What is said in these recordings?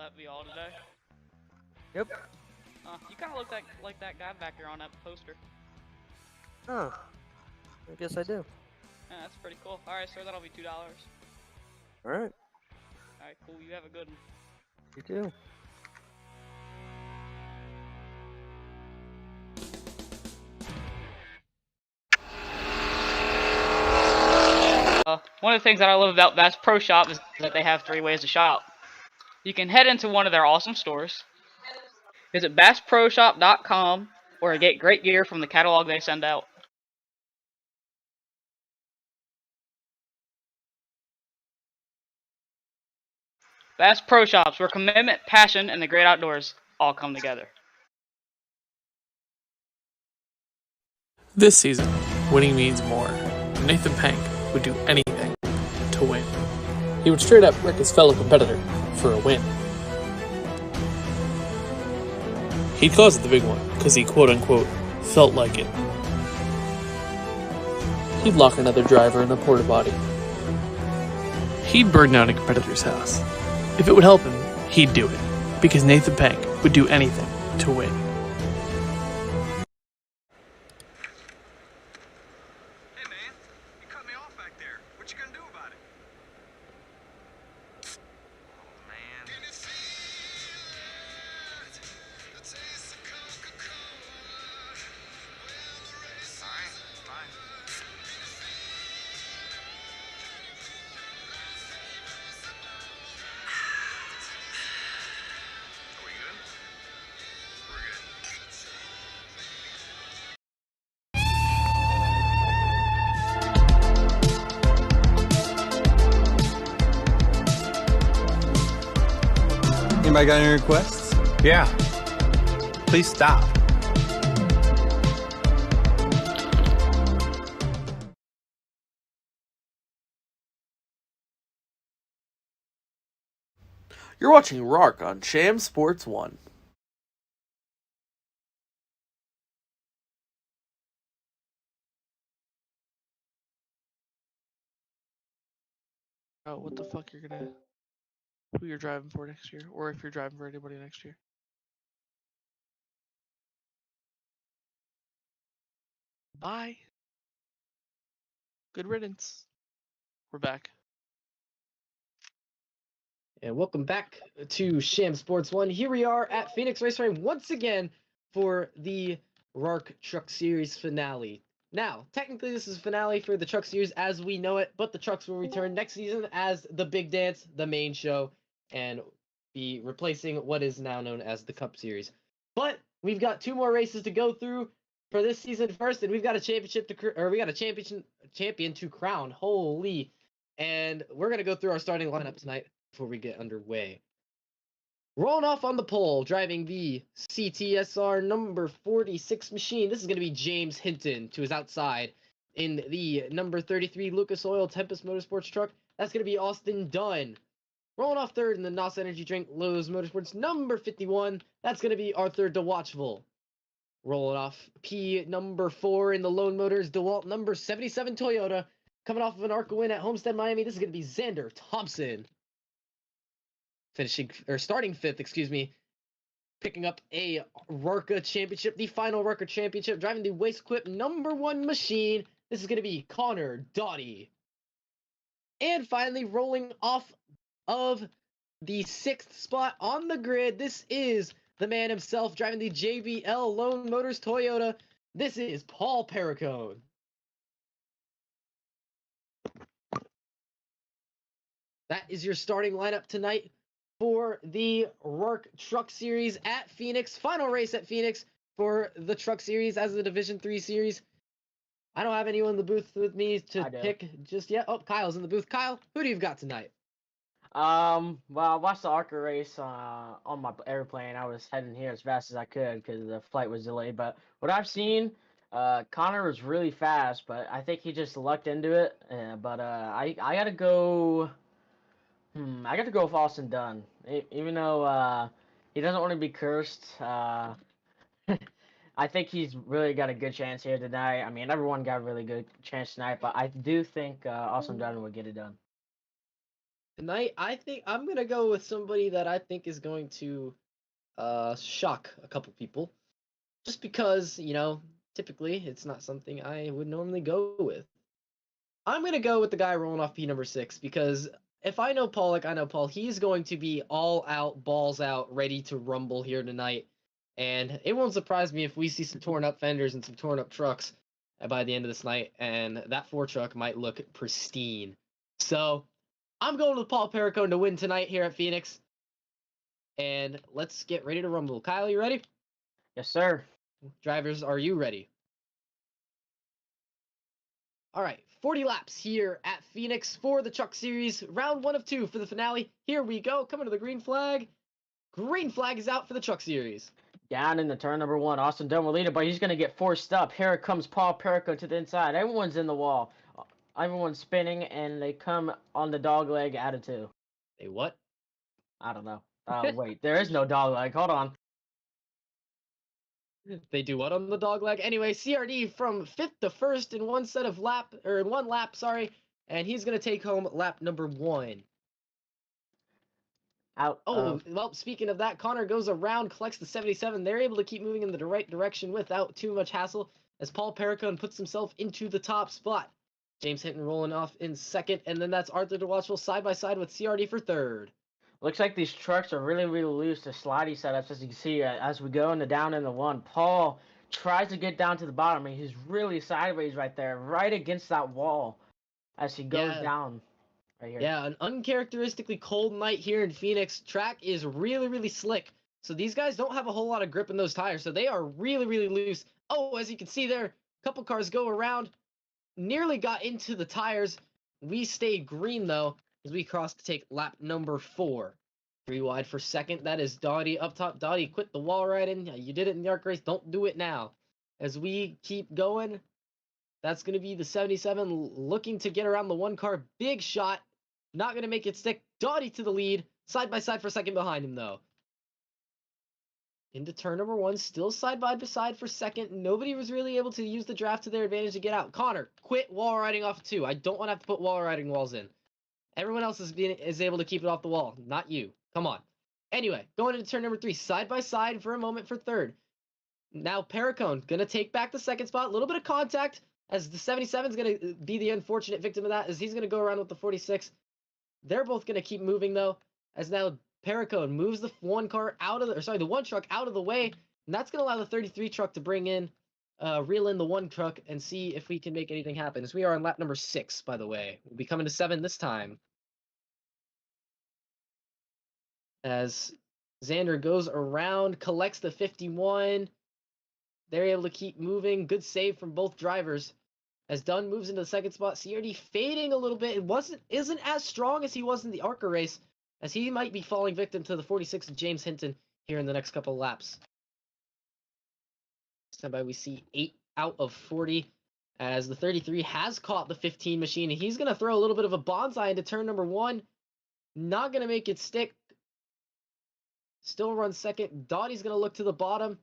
that be all today? Yep. You kind of look like that guy back there on that poster. Oh, I guess I do. Yeah, that's pretty cool. Alright, sir, that'll be $2. Alright, Alright, cool. You have a good one. you too. One of the things that I love about Bass Pro Shop is that they have 3 ways to shop. You can head into one of their awesome stores, visit BassProShop.com, or get great gear from the catalog they send out. Bass Pro Shops, where commitment, passion, and the great outdoors all come together. This season, winning means more. Nathan Pank would do anything to win. He would straight up wreck his fellow competitor for a win. He'd cause it the big one, because he quote-unquote felt like it. He'd lock another driver in a porta potty. He'd burn down a competitor's house. If it would help him, he'd do it, because Nathan Pank would do anything to win. Hey man, you cut me off back there. What you gonna do about it? Oh man. Alright, fine. Are we good? We're good. Anybody got any requests? Yeah. Please stop. You're watching RARC on Sham Sports 1. Oh, what the fuck you're gonna... Who you're driving for next year, or if you're driving for anybody next year. Bye. Good riddance. We're back. And welcome back to Sham Sports 1. Here we are at Phoenix Raceway once again for the RARC Truck Series finale. Now, technically this is finale for the Truck Series as we know it, but the trucks will return next season as the Big Dance, the main show, and be replacing what is now known as the Cup Series. But we've got 2 more races to go through for this season first, and we've got a champion to crown. Holy. And we're going to go through our starting lineup tonight before we get underway. Rolling off on the pole, driving the CTSR number 46 machine. This is going to be James Hinton to his outside. In the number 33 Lucas Oil Tempest Motorsports truck, that's going to be Austin Dunn. Rolling off third in the NOS Energy Drink Lowe's Motorsports number 51, that's going to be Arthur DeWatchville. Rolling off P number 4 in the Lone Motors DeWalt number 77 Toyota. Coming off of an ARCA win at Homestead, Miami, this is going to be Xander Thompson. Starting 5th, picking up a RARCA championship, the final RARCA championship, driving the Waste Equip number 1 machine. This is going to be Connor Doughty. And finally, rolling off of the 6th spot on the grid, this is the man himself, driving the JBL Lone Motors Toyota. This is Paul Perricone. That is your starting lineup tonight for the RARC Truck Series at Phoenix. Final race at Phoenix for the Truck Series as the Division 3 Series. I don't have anyone in the booth with me to pick just yet. Oh, Kyle's in the booth. Kyle, who do you got tonight? Well, I watched the ARCA race on my airplane. I was heading here as fast as I could because the flight was delayed. But what I've seen, Connor was really fast, but I think he just lucked into it. But I gotta go. I got to go with Austin Dunn. Even though he doesn't want to be cursed, I think he's really got a good chance here tonight. I mean, everyone got a really good chance tonight, but I do think Austin Dunn will get it done. Tonight, I think I'm gonna go with somebody that I think is going to shock a couple people. Just because, typically it's not something I would normally go with. I'm gonna go with the guy rolling off P number 6 because if I know Paul like I know Paul, he's going to be all out, balls out, ready to rumble here tonight. And it won't surprise me if we see some torn up fenders and some torn up trucks by the end of this night, and that 4 truck might look pristine. So I'm going with Paul Perricone to win tonight here at Phoenix. And let's get ready to rumble. Kyle, you ready? Yes, sir. Drivers, are you ready? All right, 40 laps here at Phoenix for the Truck Series. Round 1 of 2 for the finale. Here we go. Coming to the green flag. Green flag is out for the Truck Series. Down in the turn number 1, Austin Dunn will lead it, but he's going to get forced up. Here comes Paul Perrico to the inside. Everyone's in the wall. Everyone's spinning, and they come on the dog leg attitude. Hey, what? I don't know. Oh, wait. There is no dog leg. Hold on. They do what on the dog leg? Anyway, CRD from 5th to 1st in one lap, sorry. And he's going to take home lap number 1. Out. Well, speaking of that, Connor goes around, collects the 77. They're able to keep moving in the right direction without too much hassle as Paul Perricone puts himself into the top spot. James Hinton rolling off in 2nd, and then that's Arthur DeWatchville side by side with CRD for 3rd. Looks like these trucks are really, really loose to slidey setups, as you can see as we go into down in the 1. Paul tries to get down to the bottom, and he's really sideways right there, right against that wall as he goes down. Right here. Yeah, an uncharacteristically cold night here in Phoenix. Track is really, really slick. So these guys don't have a whole lot of grip in those tires. So they are really, really loose. Oh, as you can see there, a couple cars go around. Nearly got into the tires. We stayed green, though, as we crossed to take lap number 4. 3 wide for 2nd. That is Dottie up top. Dottie, quit the wall riding. You did it in the ARC race. Don't do it now. As we keep going, that's going to be the 77 looking to get around the 1 car. Big shot. Not going to make it stick. Dottie to the lead. Side by side for 2nd behind him, though. Into turn number 1. Still side by side for 2nd. Nobody was really able to use the draft to their advantage to get out. Connor, quit wall riding off 2. I don't want to have to put wall riding walls in. Everyone else is able to keep it off the wall. Not you. Come on. Anyway, going into turn number 3. Side by side for a moment for 3rd. Now Perricone going to take back the 2nd spot. A little bit of contact as the 77 is going to be the unfortunate victim of that as he's going to go around with the 46. They're both going to keep moving, though, as now Perricone moves the 1 truck out of the way, and that's going to allow the 33 truck to reel in the 1 truck and see if we can make anything happen. As we are on lap number 6, by the way. We'll be coming to 7 this time. As Xander goes around, collects the 51. They're able to keep moving. Good save from both drivers. As Dunn moves into the 2nd spot, CRD fading a little bit. Isn't as strong as he was in the ARCA race, as he might be falling victim to the 46 of James Hinton here in the next couple of laps. Stand by, we see 8 out of 40, as the 33 has caught the 15 machine, and he's going to throw a little bit of a bonsai into turn number 1. Not going to make it stick. Still runs 2nd. Dottie's going to look to the bottom.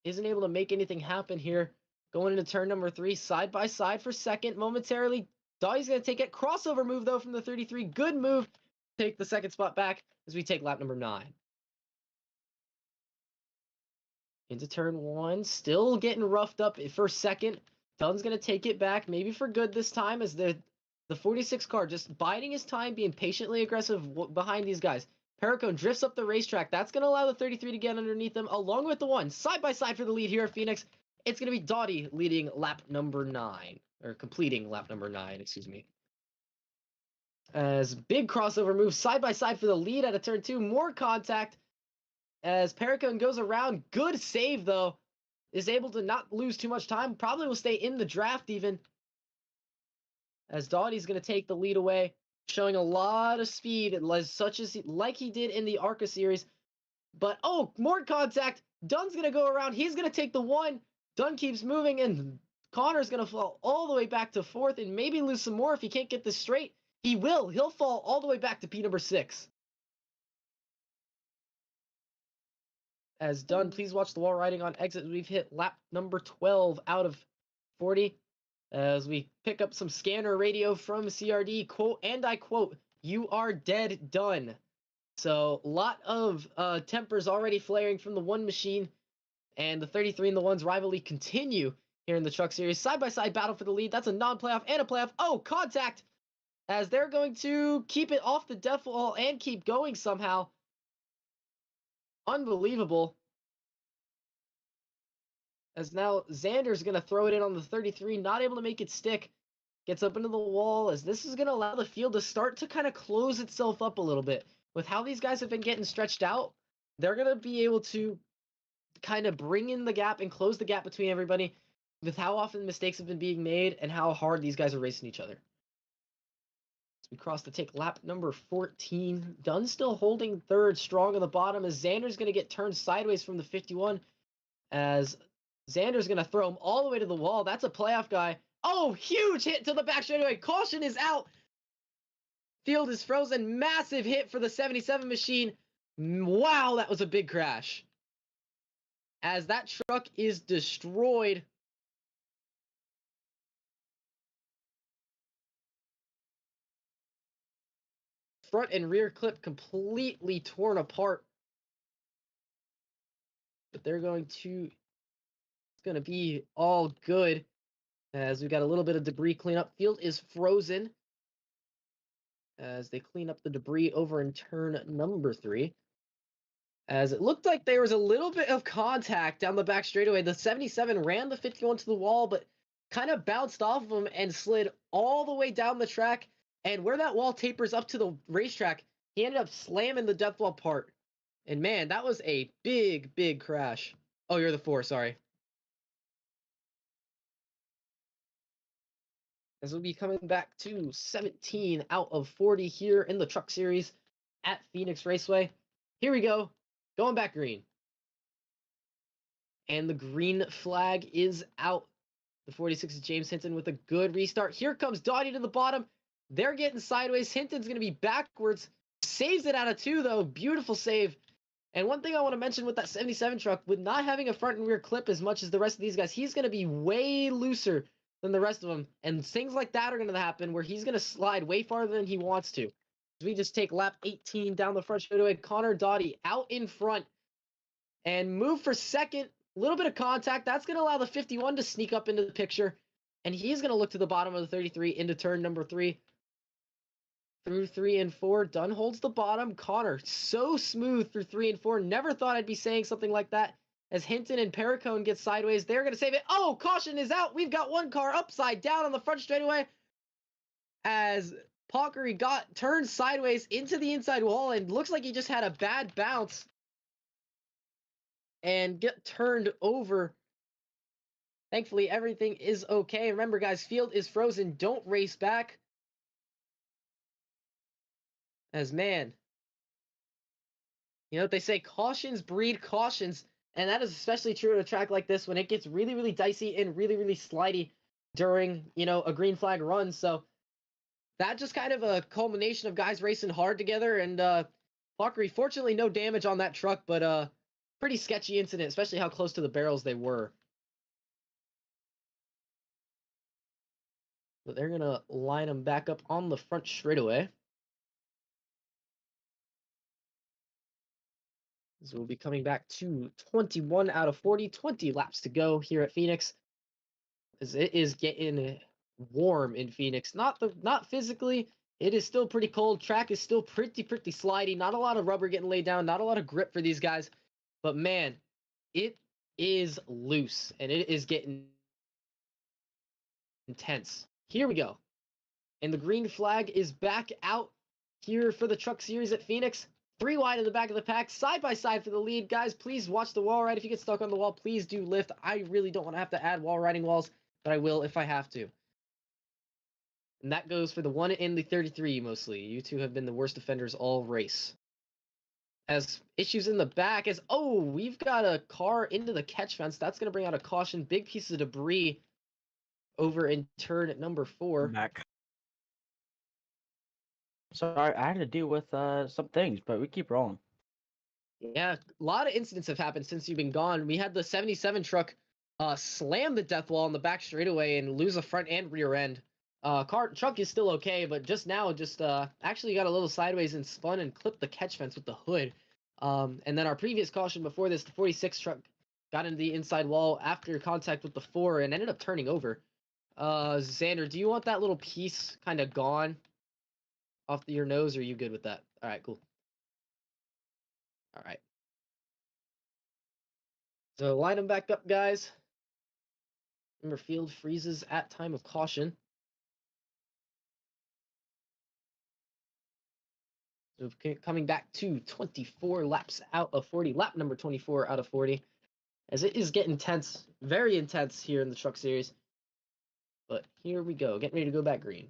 Isn't able to make anything happen here. Going into turn number 3, side by side for 2nd momentarily. Dottie's going to take it. Crossover move, though, from the 33. Good move. Take the 2nd spot back as we take lap number 9. Into turn 1. Still getting roughed up for 2nd. Dunn's going to take it back, maybe for good this time, as the 46 car just biding his time, being patiently aggressive behind these guys. Perricone drifts up the racetrack. That's going to allow the 33 to get underneath them, along with the 1. Side by side for the lead here at Phoenix. It's going to be Dottie leading lap number 9. Or completing lap number 9, excuse me. As big crossover moves side by side for the lead out of turn 2. More contact as Perricone goes around. Good save, though. Is able to not lose too much time. Probably will stay in the draft even. As Dottie's going to take the lead away. Showing a lot of speed, like he did in the ARCA series. But, oh, more contact. Dunn's going to go around. He's going to take the 1. Dunn keeps moving, and Connor's going to fall all the way back to 4th and maybe lose some more if he can't get this straight. He will. He'll fall all the way back to P number 6. As Dunn, please watch the wall riding on exit. We've hit lap number 12 out of 40. As we pick up some scanner radio from CRD, quote, and I quote, you are dead done. So, a lot of tempers already flaring from the one machine, and the 33 and the ones rivalry continue here in the Truck Series. Side-by-side battle for the lead. That's a non-playoff and a playoff. Oh, contact! As they're going to keep it off the death wall and keep going somehow. Unbelievable. As now Xander's going to throw it in on the 33, not able to make it stick. Gets up into the wall, as this is going to allow the field to start to kind of close itself up a little bit. With how these guys have been getting stretched out, they're going to be able to kind of bring in the gap and close the gap between everybody with how often mistakes have been being made and how hard these guys are racing each other. As we cross to take lap number 14. Dunn still holding third, strong on the bottom, as Xander's going to get turned sideways from the 51, as Xander's going to throw him all the way to the wall. That's a playoff guy. Oh, huge hit to the back straightaway. Caution is out. Field is frozen. Massive hit for the 77 machine. Wow, that was a big crash. As that truck is destroyed. Front and rear clip completely torn apart. But they're going to, it's going to be all good. As we got a little bit of debris cleanup. Field is frozen. As they clean up the debris over in turn number 3. As it looked like there was a little bit of contact down the back straightaway. The 77 ran the 51 to the wall, but kind of bounced off of him and slid all the way down the track. And where that wall tapers up to the racetrack, he ended up slamming the death wall part. And man, that was a big, big crash. Oh, you're the 4, sorry. As we'll be coming back to 17 out of 40 here in the Truck Series at Phoenix Raceway. Here we go. Going back green. And the green flag is out. The 46 is James Hinton with a good restart. Here comes Dottie to the bottom. They're getting sideways. Hinton's going to be backwards. Saves it out of 2, though. Beautiful save. And one thing I want to mention with that 77 truck, with not having a front and rear clip as much as the rest of these guys, he's going to be way looser than the rest of them. And things like that are going to happen where he's going to slide way farther than he wants to. As we just take lap 18 down the front straightaway. Connor Dottie out in front and move for second. A little bit of contact. That's going to allow the 51 to sneak up into the picture. And he's going to look to the bottom of the 33 into turn number 3. Through 3 and 4. Dunn holds the bottom. Connor so smooth through 3 and 4. Never thought I'd be saying something like that. As Hinton and Perricone get sideways, they're going to save it. Oh, caution is out. We've got one car upside down on the front straightaway. As Pockery got turned sideways into the inside wall and looks like he just had a bad bounce and get turned over. Thankfully, everything is okay. Remember, guys, field is frozen. Don't race back. As man, you know what they say, cautions breed cautions. And that is especially true at a track like this when it gets really, really dicey and really, really slidey during, you know, a green flag run. So that just kind of a culmination of guys racing hard together. And Pockery, fortunately, no damage on that truck, but pretty sketchy incident, especially how close to the barrels they were. But they're going to line them back up on the front straightaway. So we'll be coming back to 21 out of 40, 20 laps to go here at Phoenix. As it is getting warm in Phoenix. Not physically, it is still pretty cold. Track is still pretty slidey. Not a lot of rubber getting laid down, not a lot of grip for these guys. But man, it is loose and it is getting intense. Here we go. And the green flag is back out here for the Truck Series at Phoenix. 3 wide in the back of the pack, side by side for the lead. Guys, please watch the wall ride. If you get stuck on the wall, please do lift. I really don't want to have to add wall riding walls, but I will if I have to. And that goes for the 1 and the 33 mostly. You two have been the worst offenders all race. As issues in the back, as, oh, we've got a car into the catch fence. That's going to bring out a caution. Big piece of debris over in turn at number 4. Back. Sorry, I had to deal with some things, but we keep rolling. Yeah, a lot of incidents have happened since you've been gone. We had the 77 truck slam the death wall on the back straightaway and lose a front and rear end. Truck is still okay, but just now, actually got a little sideways and spun and clipped the catch fence with the hood. And then our previous caution before this, the 46 truck got into the inside wall after contact with the 4 and ended up turning over. Xander, do you want that little piece kind of gone off your nose, or are you good with that? All right, cool. All right. So line them back up, guys. Remember, field freezes at time of caution. So coming back to 24 laps out of 40, lap number 24 out of 40, as it is getting tense, very intense here in the Truck Series. But here we go, getting ready to go back green.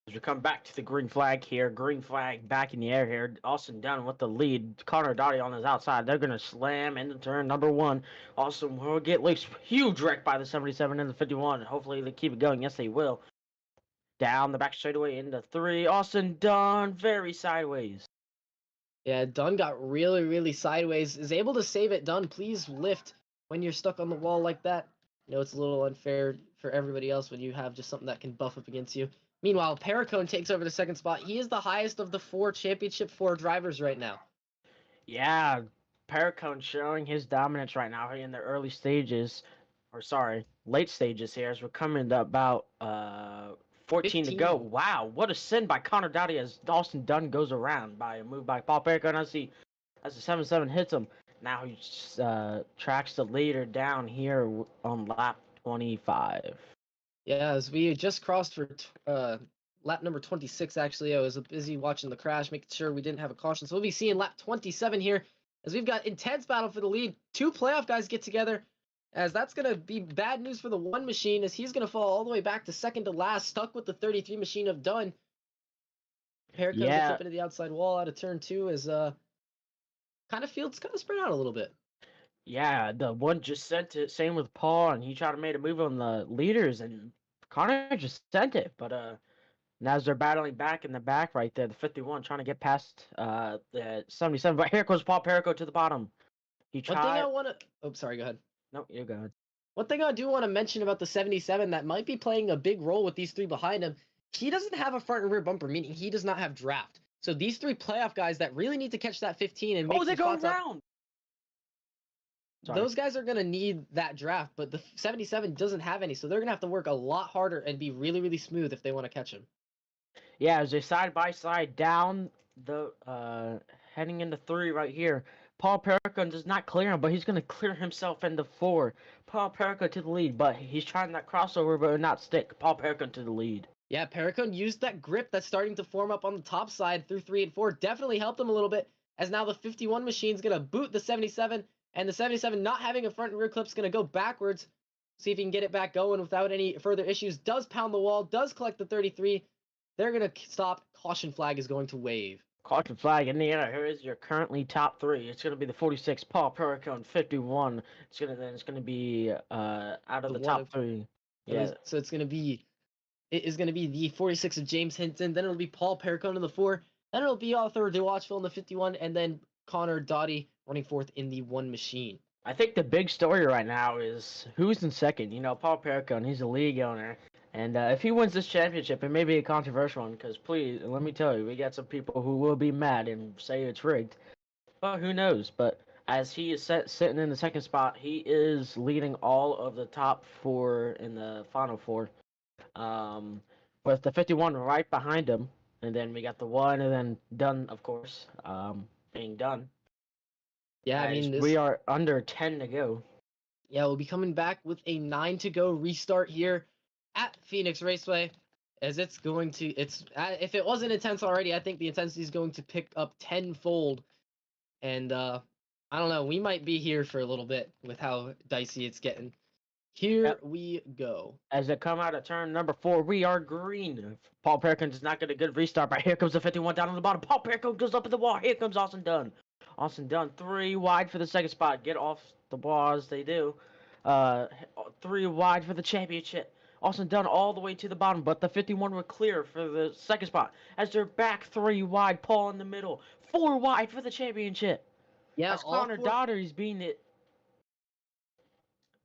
As we come back to the green flag here, green flag back in the air here. Austin Dunn with the lead. Connor Dottie on his outside. They're going to slam into turn number 1. Austin will get leaks. Huge wreck by the 77 and the 51. Hopefully they keep it going. Yes, they will. Down the back straightaway into 3. Austin Dunn very sideways. Yeah, Dunn got really, really sideways. Is able to save it. Dunn, please lift when you're stuck on the wall like that. You know, it's a little unfair for everybody else when you have just something that can buff up against you. Meanwhile, Paracone takes over the second spot. He is the highest of the 4 Championship 4 drivers right now. Yeah, Paracone showing his dominance right now in the early stages. Or sorry, late stages here as we're coming to about 14 to go. Wow, what a sin by Connor Dowdy as Austin Dunn goes around by a move by Paul Paracone as the 77 hits him. Now he tracks the leader down here on lap 25. Yeah, as we just crossed for lap number 26, actually. I was busy watching the crash, making sure we didn't have a caution. So we'll be seeing lap 27 here, as we've got intense battle for the lead. 2 playoff guys get together, as that's going to be bad news for the 1 machine, as he's going to fall all the way back to second to last, stuck with the 33 machine of Dunn. Paracone gets up into the outside wall out of turn 2, as field's kind of spread out a little bit. Yeah, the one just sent it. Same with Paul, and he tried to make a move on the leaders, and Connor just sent it. But now as they're battling back in the back right there, the 51 trying to get past the 77. But here goes Paul Paracone to the bottom. He tried. One thing I want to. Oh, sorry. Go ahead. No, you go ahead. One thing I do want to mention about the 77 that might be playing a big role with these 3 behind him. He doesn't have a front and rear bumper, meaning he does not have draft. So these 3 playoff guys that really need to catch that 15 and make they go around. Those guys are going to need that draft, but the 77 doesn't have any, so they're going to have to work a lot harder and be really, really smooth if they want to catch him. Yeah, as they side by side down the heading into 3 right here. Paul Paracone does not clear him, but he's going to clear himself into 4. Paul Paracone to the lead, but he's trying that crossover, but it not stick. Paul Paracone to the lead. Yeah, Paracone used that grip that's starting to form up on the top side through 3 and 4. Definitely helped him a little bit, as now the 51 machine's going to boot the 77. And the 77 not having a front and rear clip is going to go backwards. See if he can get it back going without any further issues. Does pound the wall. Does collect the 33. They're going to stop. Caution flag is going to wave. Caution flag in the air. Here is your currently top 3. It's going to be the 46, Paul Paracone, 51. It's going to be out of the top 3. Yeah. So it is going to be the 46 of James Hinton. Then it'll be Paul Paracone in the 4. Then it'll be Arthur DeWatchville in the 51. And then Connor Dottie running 4th in the 1 machine. I think the big story right now is who's in second. You know, Paul Paracone, he's a league owner. And if he wins this championship, it may be a controversial one, because please, let me tell you, we got some people who will be mad and say it's rigged. Well, who knows? But as he is sitting in the second spot, he is leading all of the top 4 in the final 4. With the 51 right behind him. And then we got the 1, and then Dunn, of course, being done. Yeah, I mean, we are under 10 to go. Yeah, we'll be coming back with a 9 to go restart here at Phoenix Raceway, as it's going to, if it wasn't intense already, I think the intensity is going to pick up tenfold. And I don't know, we might be here for a little bit with how dicey it's getting. Here we go. As they come out of turn number 4, we are green. Paul Paracone does not get a good restart, but here comes the 51 down on the bottom. Paul Paracone goes up in the wall. Here comes Austin Dunn. Austin Dunn, 3 wide for the second spot. Get off the wall as they do. 3 wide for the championship. Austin Dunn all the way to the bottom, but the 51 were clear for the second spot. As they're back 3 wide, Paul in the middle. 4 wide for the championship. Yeah, as Connor Daugherty's being it.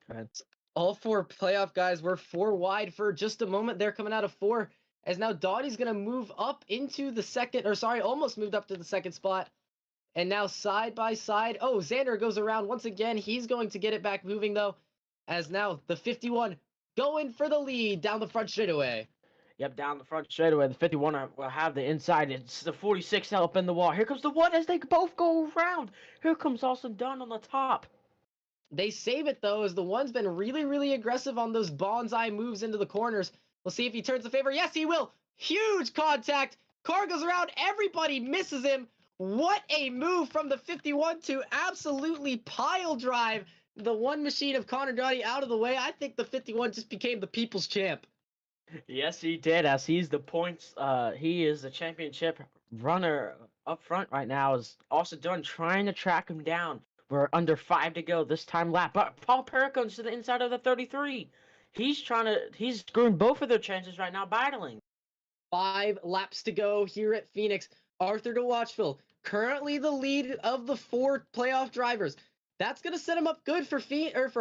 Go ahead. All four playoff guys were 4 wide for just a moment. They're coming out of 4. As now Dottie's going to move up into the second, or sorry, almost moved up to the second spot. And now side by side. Oh, Xander goes around once again. He's going to get it back moving, though. As now the 51 going for the lead down the front straightaway. Yep, down the front straightaway. The 51 will have the inside. It's the 46 up in the wall. Here comes the 1 as they both go around. Here comes Awesome Dunn on the top. They save it, though, as the 1's been really, really aggressive on those bonsai moves into the corners. We'll see if he turns the favor. Yes, he will. Huge contact. Car goes around. Everybody misses him. What a move from the 51 to absolutely pile drive the 1 machine of Connor Doughty out of the way. I think the 51 just became the people's champ. Yes, he did, as he's the points. He is the championship runner up front right now. Is also done trying to track him down. We're under 5 to go this time lap, but Paul Pericone's to the inside of the 33. He's screwing both of their chances right now, battling. 5 laps to go here at Phoenix. Arthur de Watchville, currently the lead of the 4 playoff drivers. That's gonna set him up good for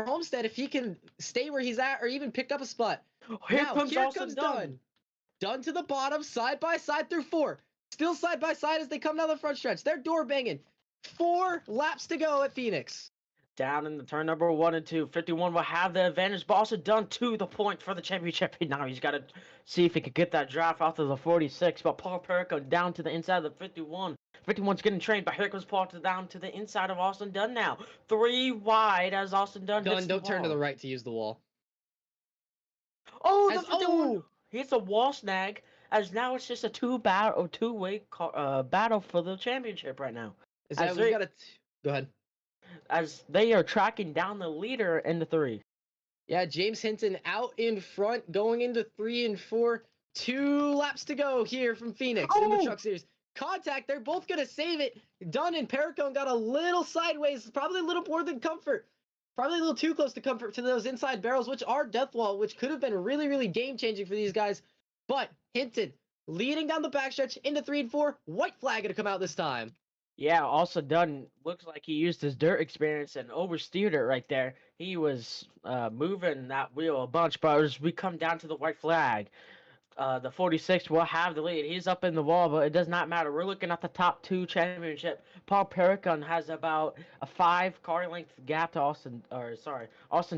Homestead if he can stay where he's at or even pick up a spot. Here Now, comes Dunn. Dunn to the bottom, side by side through 4. Still side by side as they come down the front stretch. They're door banging. 4 laps to go at Phoenix. Down in the turn number 1 and 2. 51 will have the advantage, but also Dunn to the point for the championship. Now he's got to see if he can get that draft off of the 46, but Paul Pericone down to the inside of the 51. 51's getting trained, but here comes Paul down to the inside of Austin Dunn now. 3 wide as Austin Dunn hits the Dunn, don't turn to wall. the right to use the wall. Oh, As- the 51 hits a wall snag, as now it's just a two-way battle for the championship right now. Is that As we they- gotta go ahead. As they are tracking down the leader in the 3. Yeah, James Hinton out in front, going into 3 and 4. 2 laps to go here from Phoenix in the Oh! Truck Series. Contact, they're both gonna save it. Dunn and Pericone got a little sideways, probably a little more than comfort. Probably a little too close to comfort to those inside barrels, which are death wall, which could have been really, really game-changing for these guys. But Hinton leading down the backstretch into 3 and 4. White flag gonna come out this time. Yeah, also Dunn looks like he used his dirt experience and oversteered it right there. He was moving that wheel a bunch, but as we come down to the white flag, the 46 will have the lead. He's up in the wall, but it does not matter. We're looking at the top 2 championship. Paul Pericone has about a 5 car length gap to Austin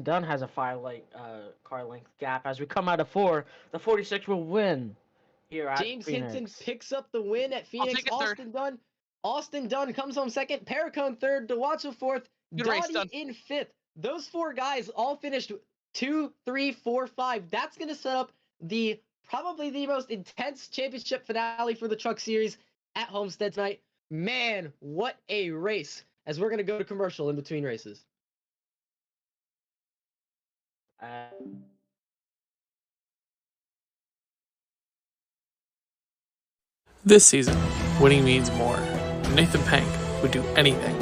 Dunn has a 5 car length gap. As we come out of 4, the 46 will win here at James Phoenix. Hinton picks up the win at Phoenix. take it third. Austin Dunn comes home second. Pericone third. DeWatcho fourth. Good race, Dottie Dunn. in fifth. Those 4 guys all finished 2, 3, 4, 5. That's going to set up probably the most intense championship finale for the Truck Series at Homestead tonight. Man, what a race! As we're going to go to commercial in between races. This season, winning means more. Nathan Pank would do anything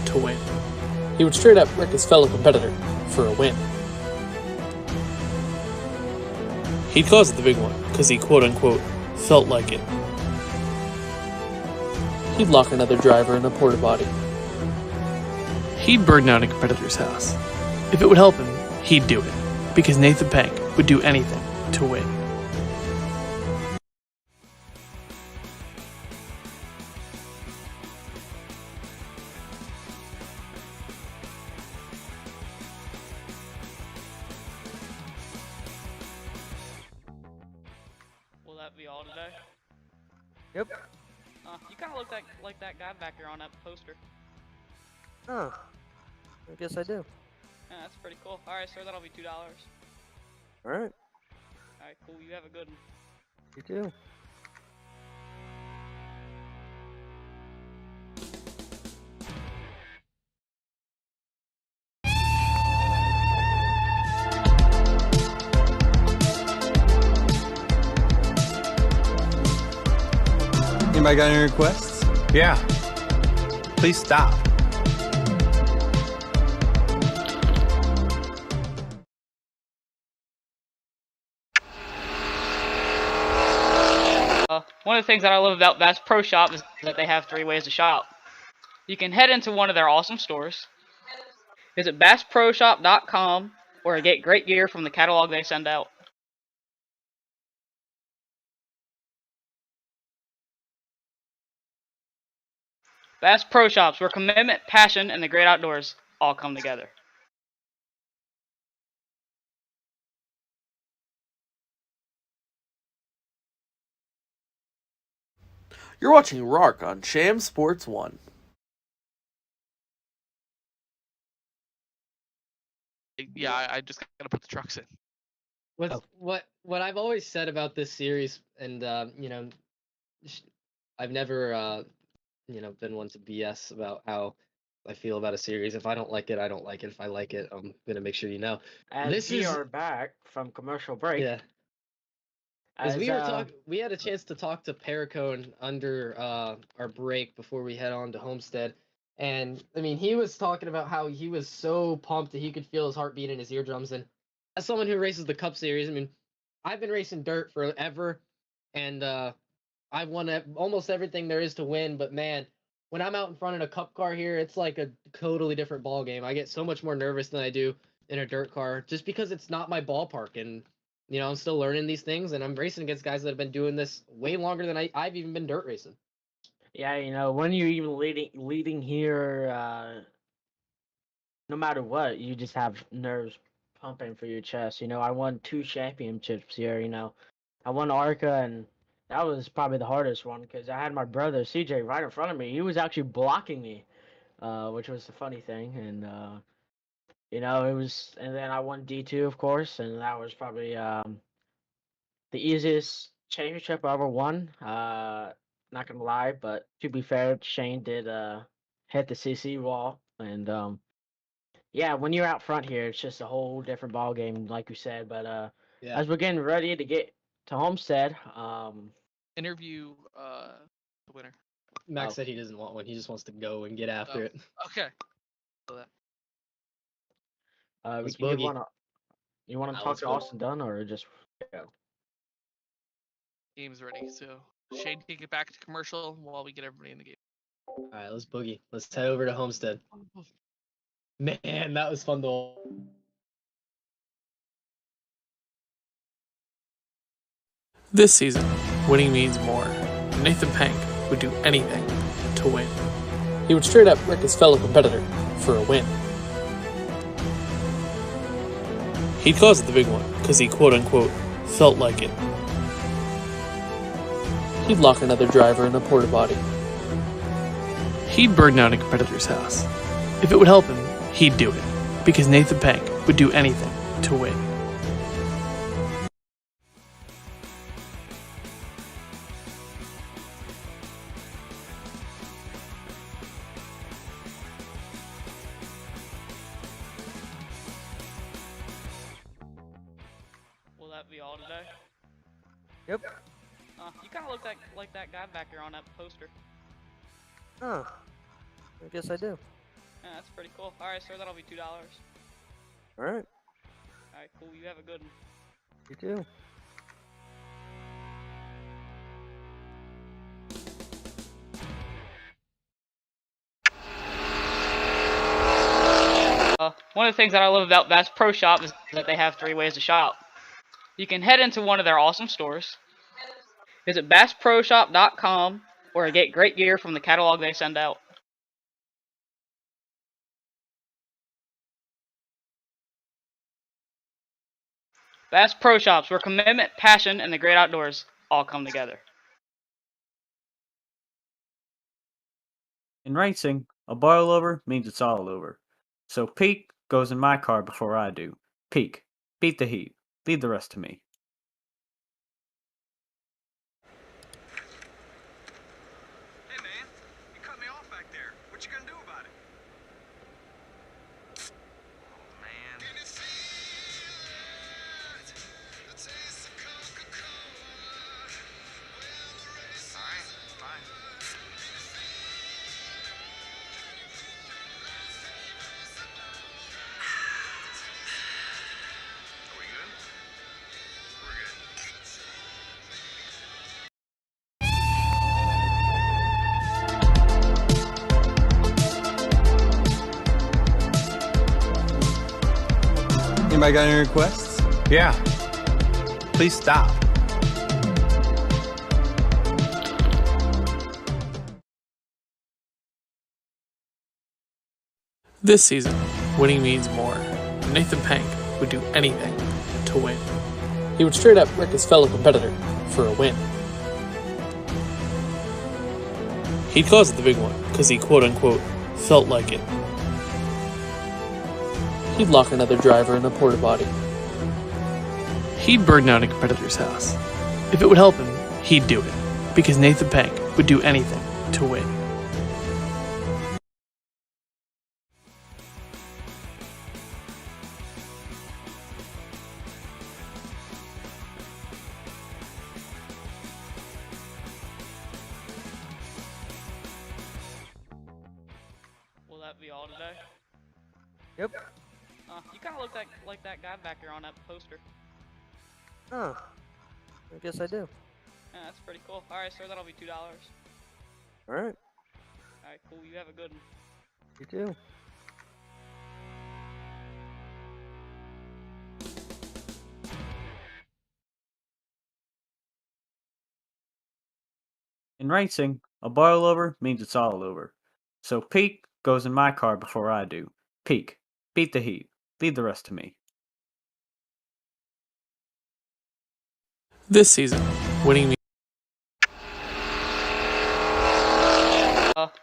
to win. He would straight up wreck his fellow competitor for a win. He'd cause it the big one, because he quote-unquote felt like it. He'd lock another driver in a porta potty. He'd burn down a competitor's house. If it would help him, he'd do it, because Nathan Pank would do anything to win. Will that be all today? Yep. You kind of look like that guy back there on that poster. Oh, I guess I do. Yeah, that's pretty cool. Alright, sir, that'll be $2. Alright, Alright, cool. You have a good one. you too. Anybody got any requests? Yeah. Please stop. One of the things that I love about Bass Pro Shop is that they have 3 ways to shop. You can head into one of their awesome stores, visit bassproshop.com, or get great gear from the catalog they send out. Bass Pro Shops, where commitment, passion, and the great outdoors all come together. You're watching RARC on Sham Sports 1. Yeah, I just gotta put the trucks in. What I've always said about this series, and I've never been one to BS about how I feel about a series. If I don't like it, I don't like it. If I like it, I'm gonna make sure you know. As This we is are back from commercial break. yeah. As As we were talking, we had a chance to talk to Paracone under our break before we head on to Homestead, and I mean, he was talking about how he was so pumped that he could feel his heartbeat in his eardrums. And as someone who races the Cup Series, I mean, I've been racing dirt forever, and I've won almost everything there is to win. But man, when I'm out in front in a Cup car here, it's like a totally different ball game. I get so much more nervous than I do in a dirt car, just because it's not my ballpark. And I'm still learning these things, and I'm racing against guys that have been doing this way longer than I've even been dirt racing. Yeah, when you're even leading here, no matter what, you just have nerves pumping for your chest. I won 2 championships here. I won ARCA, and that was probably the hardest one because I had my brother CJ right in front of me. He was actually blocking me, which was the funny thing. And it was, and then I won D2, of course, and that was probably the easiest championship I ever won. Not gonna lie, but to be fair, Shane did hit the CC wall, and yeah, when you're out front here, it's just a whole different ball game, like you said. But Yeah. as we're getting ready to get to Homestead, Interview the winner. Max Oh. said he doesn't want one. He just wants to go and get after it. Okay. we Let's can give boogie. one. You want to talk let's to go. Austin Dunn or just go? Game's ready, so Shane can get back to commercial while we get everybody in the game. All right, let's boogie. Let's head over to Homestead. Man, that was fun to. This season, winning means more. Nathan Pank would do anything to win. He would straight up wreck his fellow competitor for a win. He'd cause it the big one, because he quote-unquote felt like it. He'd lock another driver in a porta potty. He'd burn down a competitor's house. If it would help him, he'd do it, because Nathan Pank would do anything to win. Will that be all today? Yep. You kind of look like that guy back there on that poster. Oh, I guess I do. Yeah, that's pretty cool. Alright, sir, that'll be $2. Alright, Alright, cool. You have a good one. you too. One of the things that I love about Bass Pro Shop is that they have 3 ways to shop. You can head into one of their awesome stores, visit bassproshop.com, or get great gear from the catalog they send out. Bass Pro Shops, where commitment, passion, and the great outdoors all come together. In racing, a boil over means it's all over. So Peak goes in my car before I do. Peak, beat the heat. Leave the rest to me. Hey man, you cut me off back there. What you gonna do about it? Oh man. Alright, fine. Are we good? Anybody got any requests? Yeah. Please stop. This season, winning means more. Nathan Pank would do anything to win. He would straight up wreck his fellow competitor for a win. He'd cause it the big one, because he quote-unquote felt like it. He'd lock another driver in a porta potty. He'd burn down a competitor's house. If it would help him, he'd do it, because Nathan Pank would do anything to win. Will that be all today? Yep. You kind of look like that guy back here on that poster. Oh, I guess I do. Yeah, that's pretty cool. Alright, sir, that'll be $2. Alright, Alright, cool. You have a good one. you too. In racing, a boil over means it's all over. So Pete goes in my car before I do. Pete, beat the heat. Leave the rest to me. This season, winning means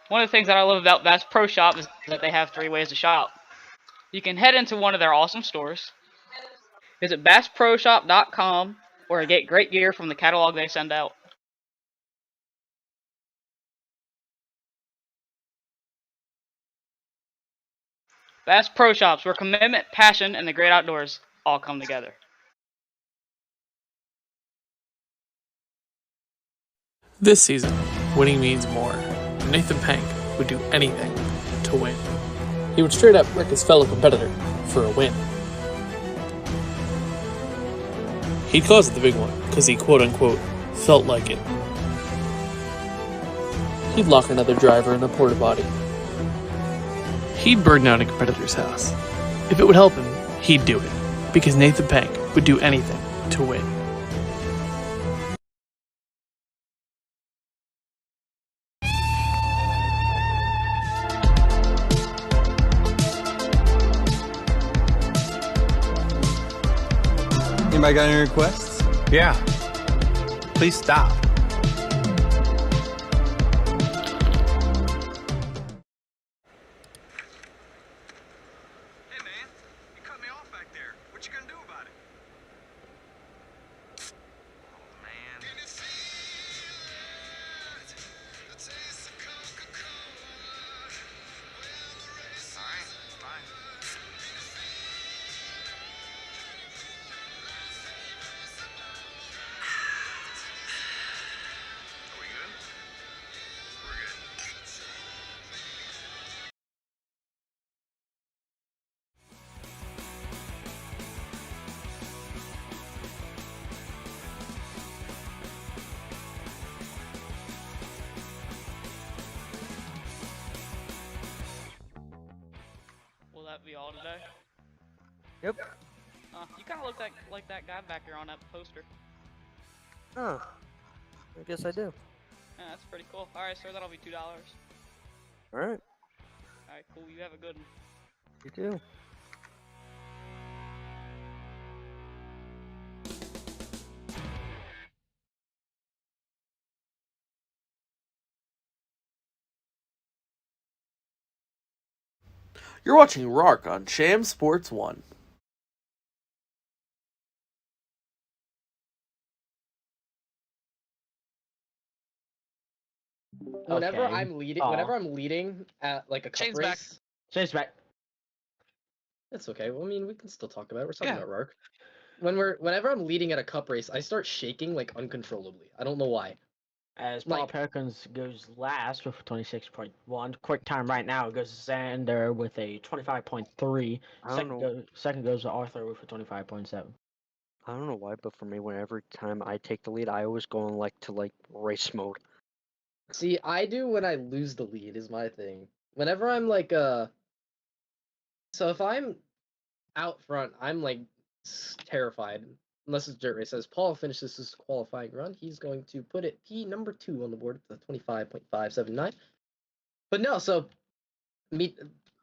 One of the things that I love about Bass Pro Shop is that they have 3 ways to shop. You can head into one of their awesome stores, visit bassproshop.com, or get great gear from the catalog they send out. Bass Pro Shops, where commitment, passion, and the great outdoors all come together. this season, winning means more. Nathan Pank would do anything to win. He would straight up wreck his fellow competitor for a win. He'd cause it the big one, because he quote-unquote felt like it. He'd lock another driver in a porta potty. He'd burn down a competitor's house. If it would help him, he'd do it, because Nathan Pank would do anything to win. Anybody got any requests? Yeah. Please stop. Hey, man. You cut me off back there. What you gonna do about it? Oh, man. Alright, fine. Are we good? We're good. Will that be all today? Yep. You kind of look like that guy back here on that poster. Oh, I guess I do. Yeah, that's pretty cool. Alright, sir, that'll be $2. Alright, Alright, cool. You have a good one. you too. You're watching RARC on Sham Sports 1. Whenever Okay. I'm leading, Aw. whenever I'm leading at like a cup Shane's race, back. Shane's back. it's okay. Well, I mean, we can still talk about it. We're talking Yeah. about RARC. Whenever I'm leading at a cup race, I start shaking like uncontrollably. I don't know why. As Paul Like- Perkins goes last with 26.1. Quick time right now goes to Xander with a 25.3. I don't know. Second goes to Arthur with a 25.7. I don't know why, but for me, whenever time I take the lead, I always go in like race mode. See, I do when I lose the lead is my thing. Whenever I'm like so if I'm out front, I'm like terrified. Unless it's dirt race. As Paul finishes his qualifying run, he's going to put it P number 2 on the board at the 25.579. But no, so meet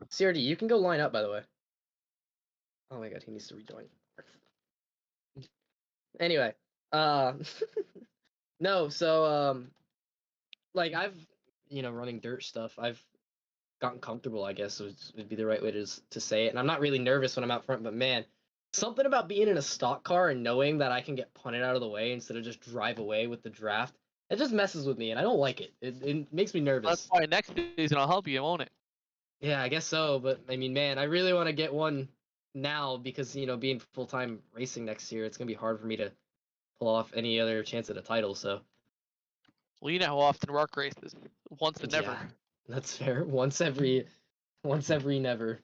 CRD. You can go line up, by the way. Oh my god, he needs to rejoin. Anyway, no, so like I've running dirt stuff. I've gotten comfortable, I guess would be the right way to say it. And I'm not really nervous when I'm out front, but man, something about being in a stock car and knowing that I can get punted out of the way instead of just drive away with the draft, it just messes with me, and I don't like it. It makes me nervous. That's why next season I'll help you, won't it? Yeah, I guess so. But I mean, man, I really want to get one now because being full-time racing next year, it's gonna be hard for me to pull off any other chance at a title. So Well, you know how often RARC races. Once and never. yeah, that's fair. Once every never.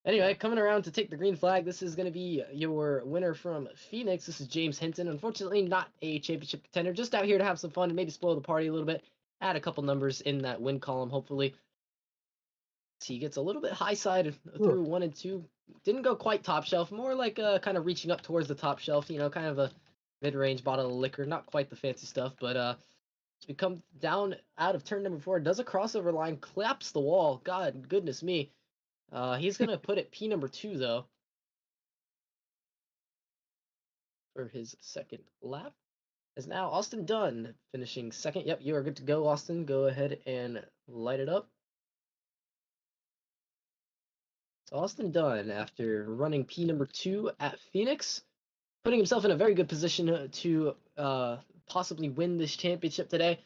Anyway, coming around to take the green flag, this is going to be your winner from Phoenix. This is James Hinton. Unfortunately, not a championship contender. Just out here to have some fun and maybe spoil the party a little bit. Add a couple numbers in that win column, hopefully. He gets a little bit high side through 1 and 2. Didn't go quite top shelf. More like kind of reaching up towards the top shelf. Kind of a mid-range bottle of liquor. Not quite the fancy stuff, but as we come down out of turn number 4, does a crossover line, claps the wall. God, goodness me. He's going to put it P number 2, though, for his second lap. Is now Austin Dunn finishing second. Yep, you are good to go, Austin. Go ahead and light it up. So Austin Dunn, after running P number 2 at Phoenix, putting himself in a very good position to possibly win this championship today.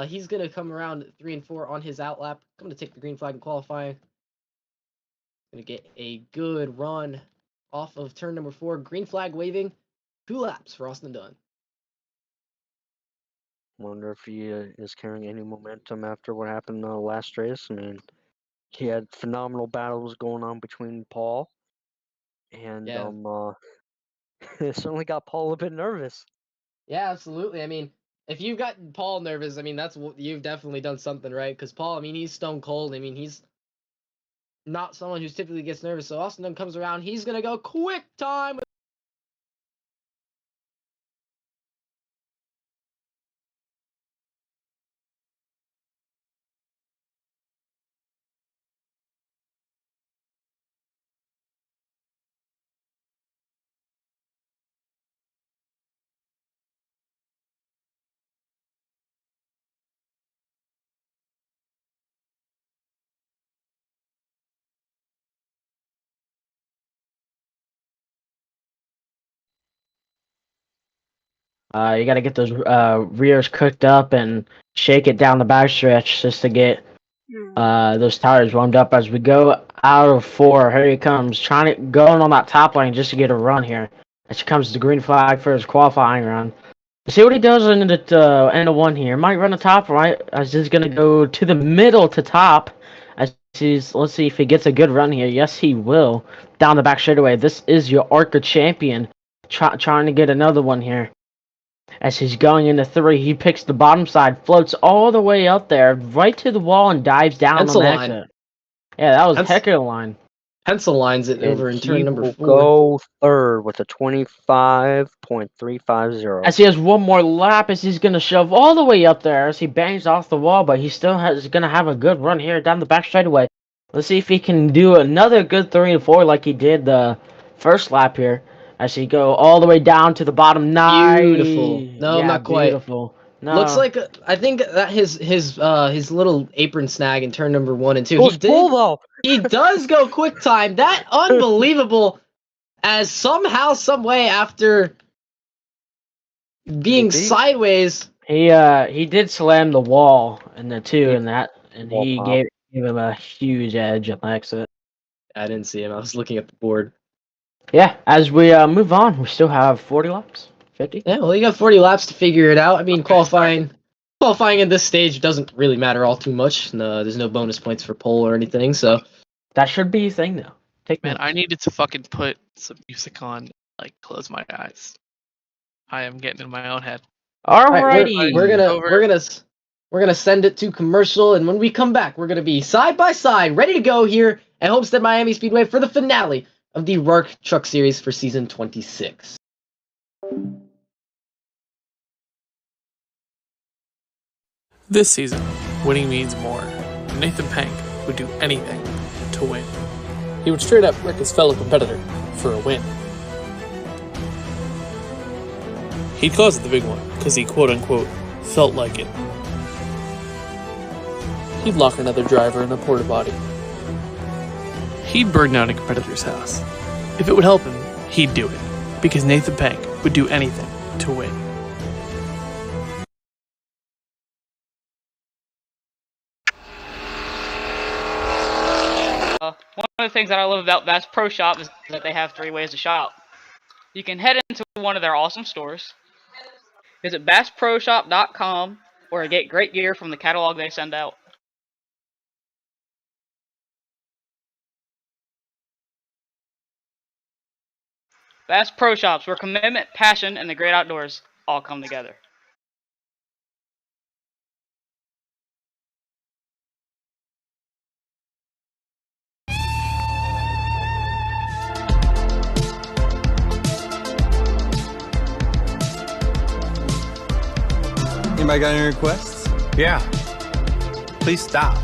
He's going to come around 3 and 4 on his out lap. Going to take the green flag in qualifying. Going to get a good run off of turn number 4. Green flag waving. 2 laps for Austin Dunn. Wonder if he is carrying any momentum after what happened in the last race. I mean, he had phenomenal battles going on between Paul, and Yeah. it certainly got Paul a bit nervous. Yeah, absolutely. I mean, if you've got Paul nervous, I mean, you've definitely done something right. Because Paul, I mean, he's stone cold. I mean, he's not someone who typically gets nervous. So Austin Dunn comes around. He's going to go quick time. You got to get those rears cooked up and shake it down the backstretch just to get those tires warmed up as we go out of 4. Here he comes, going on that top lane just to get a run here. As he comes to the green flag for his qualifying run. See what he does in the end of 1 here. Might run a top right as he's gonna go to the middle to top. Let's see if he gets a good run here. Yes, he will. Down the back straightaway. This is your ARCA champion trying to get another one here. As he's going into 3, he picks the bottom side, floats all the way up there, right to the wall, and dives down Pencil on the line. exit. Yeah, that was heck of a line. Pencil lines it over in turn number 4. Go third with a 25.350. As he has one more lap, as he's gonna shove all the way up there as he bangs off the wall, but he still is gonna have a good run here down the back straightaway. Let's see if he can do another good 3 and 4 like he did the first lap here. As he go all the way down to the bottom. Nice. Beautiful. No, yeah, not quite. Beautiful. No. Looks like I think that his little apron snag in turn number 1 and 2. He does go quick time. That unbelievable. As somehow, some way, after being sideways, he did slam the wall in the 2 and he gave him a huge edge on the exit. I didn't see him. I was looking at the board. Yeah, as we move on, we still have 40 laps. 50? Yeah, well, you got 40 laps to figure it out. I mean, qualifying at this stage doesn't really matter all too much. No, there's no bonus points for pole or anything, so that should be a thing, though. Man, I needed to fucking put some music on, like, close my eyes. I am getting in my own head. Alrighty, we're gonna send it to commercial, and when we come back, we're gonna be side by side, ready to go here at Homestead Miami Speedway for the finale of the RARC Truck Series for Season 26. This season, winning means more. Nathan Pank would do anything to win. He would straight up wreck his fellow competitor for a win. He'd cause it the big one, because he quote-unquote felt like it. He'd lock another driver in a porta potty. He'd burn down a competitor's house. If it would help him, he'd do it, because Nathan Pank would do anything to win. One of the things that I love about Bass Pro Shop is that they have 3 ways to shop. You can head into one of their awesome stores, visit bassproshop.com, or get great gear from the catalog they send out. Bass Pro Shops, where commitment, passion, and the great outdoors all come together. Anybody got any requests? Yeah. Please stop.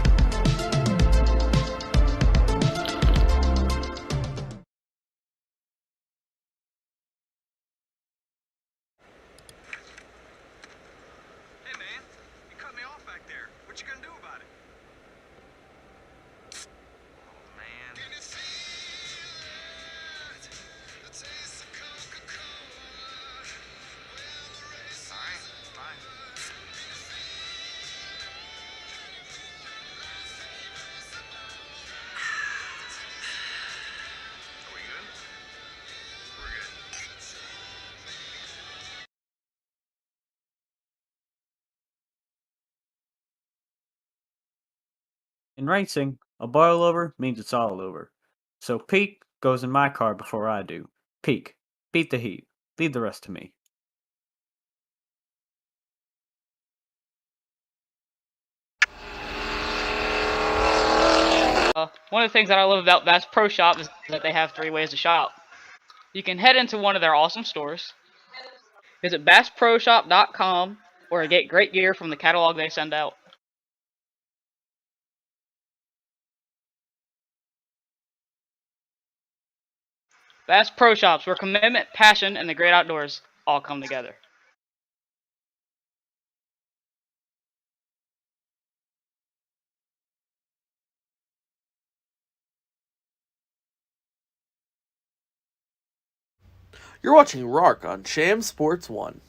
Hey man, you cut me off back there. What you gonna do about it? Oh man. Alright, fine. Are we good? We're good. In racing, a boil over means it's all over. So Peak goes in my car before I do. Peak, beat the heat. Leave the rest to me. One of the things that I love about Bass Pro Shop is that they have 3 ways to shop. You can head into one of their awesome stores, visit bassproshop.com, or get great gear from the catalog they send out. Bass Pro Shops, where commitment, passion, and the great outdoors all come together. You're watching RARC on Sham Sports 1.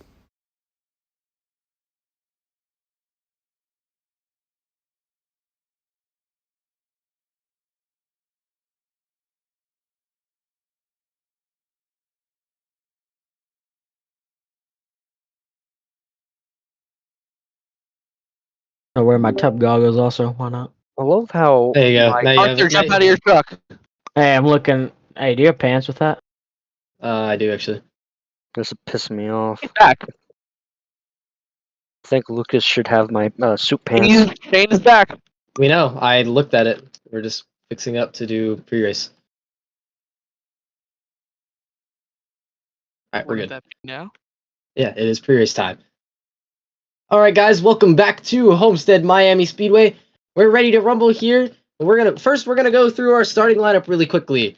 I'll wear my top goggles also. Why not? I love how There you go. my- Now you have, Jump out of your truck. Hey, I'm looking. Hey, do you have pants with that? I do actually. this is pissing me off. Get back. I think Lucas should have my suit pants. Shane is back. We know. I looked at it. We're just fixing up to do pre-race. All right, we're What would good. that be now? Yeah, it is pre-race time. All right, guys, welcome back to Homestead Miami Speedway. We're ready to rumble here. We're gonna go through our starting lineup really quickly.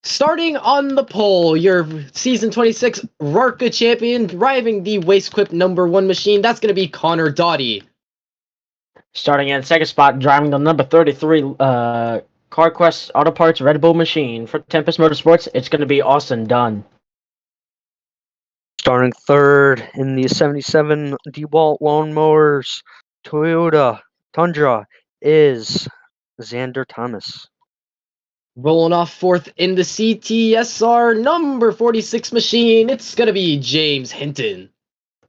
Starting on the pole, your season 26 RARC champion, driving the Waste Quip #1 machine. That's gonna be Connor Doughty. Starting in second spot, driving the number 33 CarQuest Auto Parts Red Bull machine for Tempest Motorsports. It's going to be Austin Dunn. Starting third in the 77 DeWalt Lawnmowers Toyota Tundra is Xander Thomas. Rolling off fourth in the CTSR #46 machine, it's gonna be James Hinton.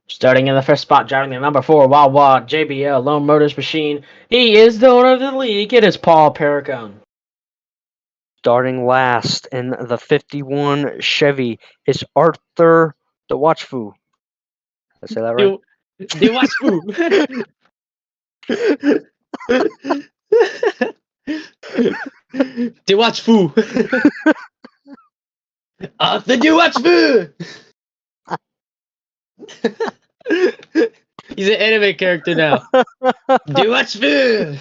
Starting in the first spot, driving the number 4 Wawa JBL Lone Motors machine. He is the owner of the league. It is Paul Perricone. Starting last in the 51 Chevy is Arthur DeWatchfu. Did I say that right? Dewatch Foo. The Duatsu! He's an anime character now. Duatsu!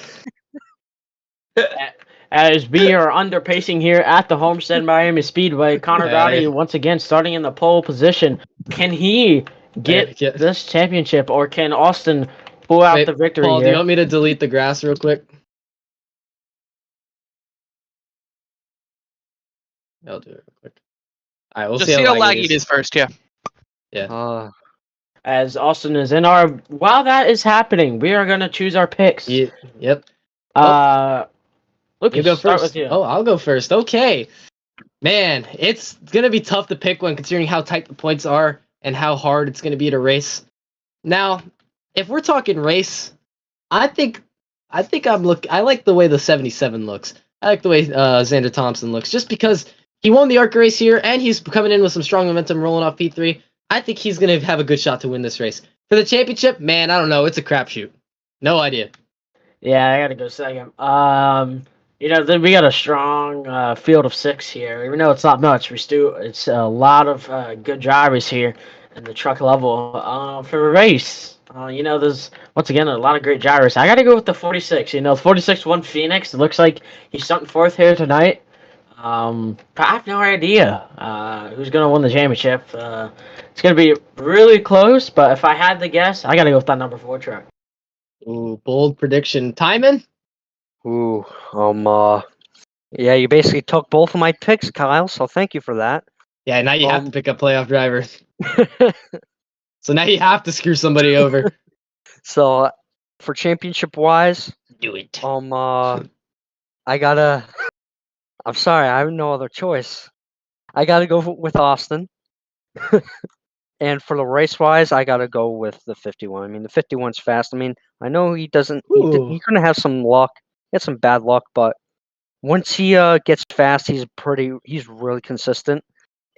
As we are underpacing here at the Homestead Miami Speedway, Connor Dottie once again starting in the pole position. Can he get this championship, or can Austin pull out the victory Paul, here? do you want me to delete the grass real quick? I'll do it real quick. All right, we'll Just see how laggy it it is first, yeah. Yeah. As Austin is in our... While that is happening, we are going to choose our picks. Yep. Lucas, You go start first. with you. Oh, I'll go first. Okay. Man, it's going to be tough to pick one considering how tight the points are and how hard it's going to be to race. Now, if we're talking race, I think I like the way the 77 looks. I like the way Xander Thompson looks, just because he won the ARC race here and he's coming in with some strong momentum rolling off P3. I think he's going to have a good shot to win this race. For the championship, man, I don't know. It's a crapshoot. No idea. Yeah, I got to go second. We got a strong field of 6 here. Even though it's not much, it's a lot of good drivers here in the truck level. For a race, there's once again a lot of great drivers. I got to go with the 46. 46 won Phoenix. It looks like he's starting 4th here tonight. But I have no idea who's gonna win the championship. It's gonna be really close. But if I had to guess, I got to go with that number 4 truck. Ooh, bold prediction. Timon? Ooh, yeah, you basically took both of my picks, Kyle, so thank you for that. Yeah, now you have to pick a playoff driver. So now you have to screw somebody over. So, for championship-wise... Do it. I'm sorry, I have no other choice. I gotta go with Austin. And for the race-wise, I gotta go with the 51. I mean, the 51's fast. I mean, I know he doesn't... He's gonna have some luck. He had some bad luck, but once he gets fast, he's really consistent.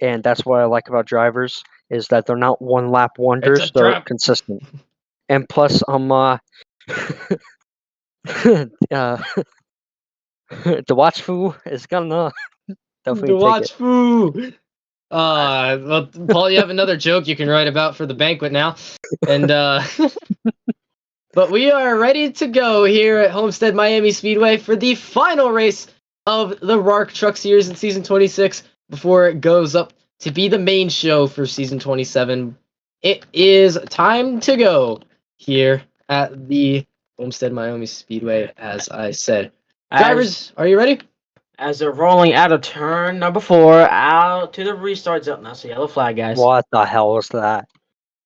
And that's what I like about drivers, is that they're not one-lap wonders. They're consistent. And plus, the Watchfu is gonna definitely take it. Watchfu! Well, Paul, you have another joke you can write about for the banquet now. And but we are ready to go here at Homestead Miami Speedway for the final race of the RARC Truck Series in Season 26 before it goes up to be the main show for Season 27. It is time to go here at the Homestead Miami Speedway, as I said. Drivers, are you ready? As they're rolling out of turn number 4 out to the restart zone. That's the yellow flag, guys. What the hell was that?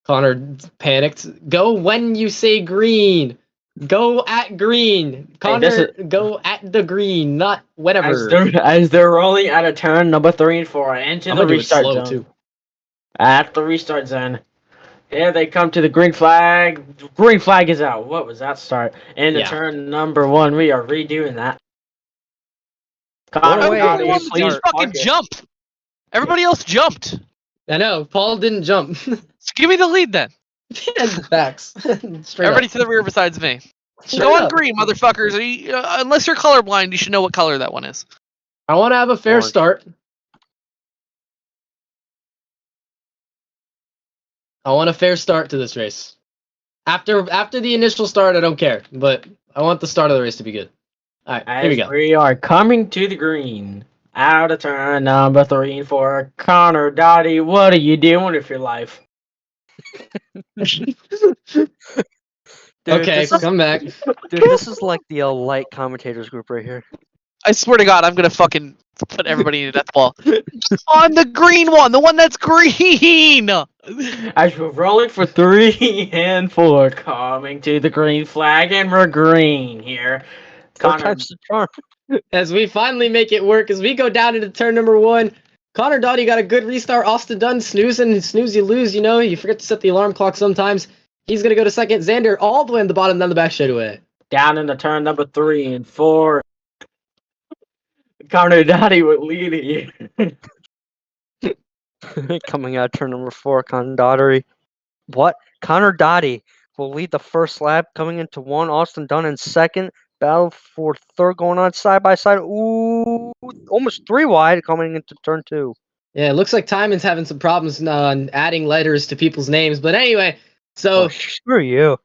Connor panicked. Go when you say green. Go at green. Connor, go at the green, not whatever. As they're rolling out of turn number 3 and 4 into the restart zone. Too. At the restart zone. Here they come to the green flag. Green flag is out. What was that start? And turn number 1. We are redoing that. Connor, please fucking jump. Everybody else jumped. I know. Paul didn't jump. So give me the lead then. Facts. Everybody to the rear besides me. Go on green, motherfuckers. Unless you're colorblind, you should know what color that one is. I want to have a fair start. I want a fair start to this race. After the initial start, I don't care, but I want the start of the race to be good. All right, here we go. We are coming to the green. Out of turn number 3 and 4. Connor Dottie, what are you doing with your life? Dude, okay, come back. Dude, this is like the light commentators group right here. I swear to God, I'm gonna fucking put everybody in a death ball. On the green one, the one that's green! As we're rolling for 3 and 4, coming to the green flag, and we're green here. Connor, as we finally make it work, as we go down into turn number 1, Connor Dottie got a good restart. Austin Dunn snoozing, snooze you lose, you forget to set the alarm clock sometimes. He's going to go to second. Xander all the way in the bottom, down the back straightaway. Down into turn number 3 and 4. Connor Dottie would lead it. Coming out turn number 4, Connor Dottie. What? Connor Dottie will lead the first lap, coming into 1. Austin Dunn in second. Battle for third, going on side by side. Ooh, almost 3 wide, coming into turn 2. Yeah, it looks like Timon's having some problems on adding letters to people's names. But anyway, Oh, so screw you.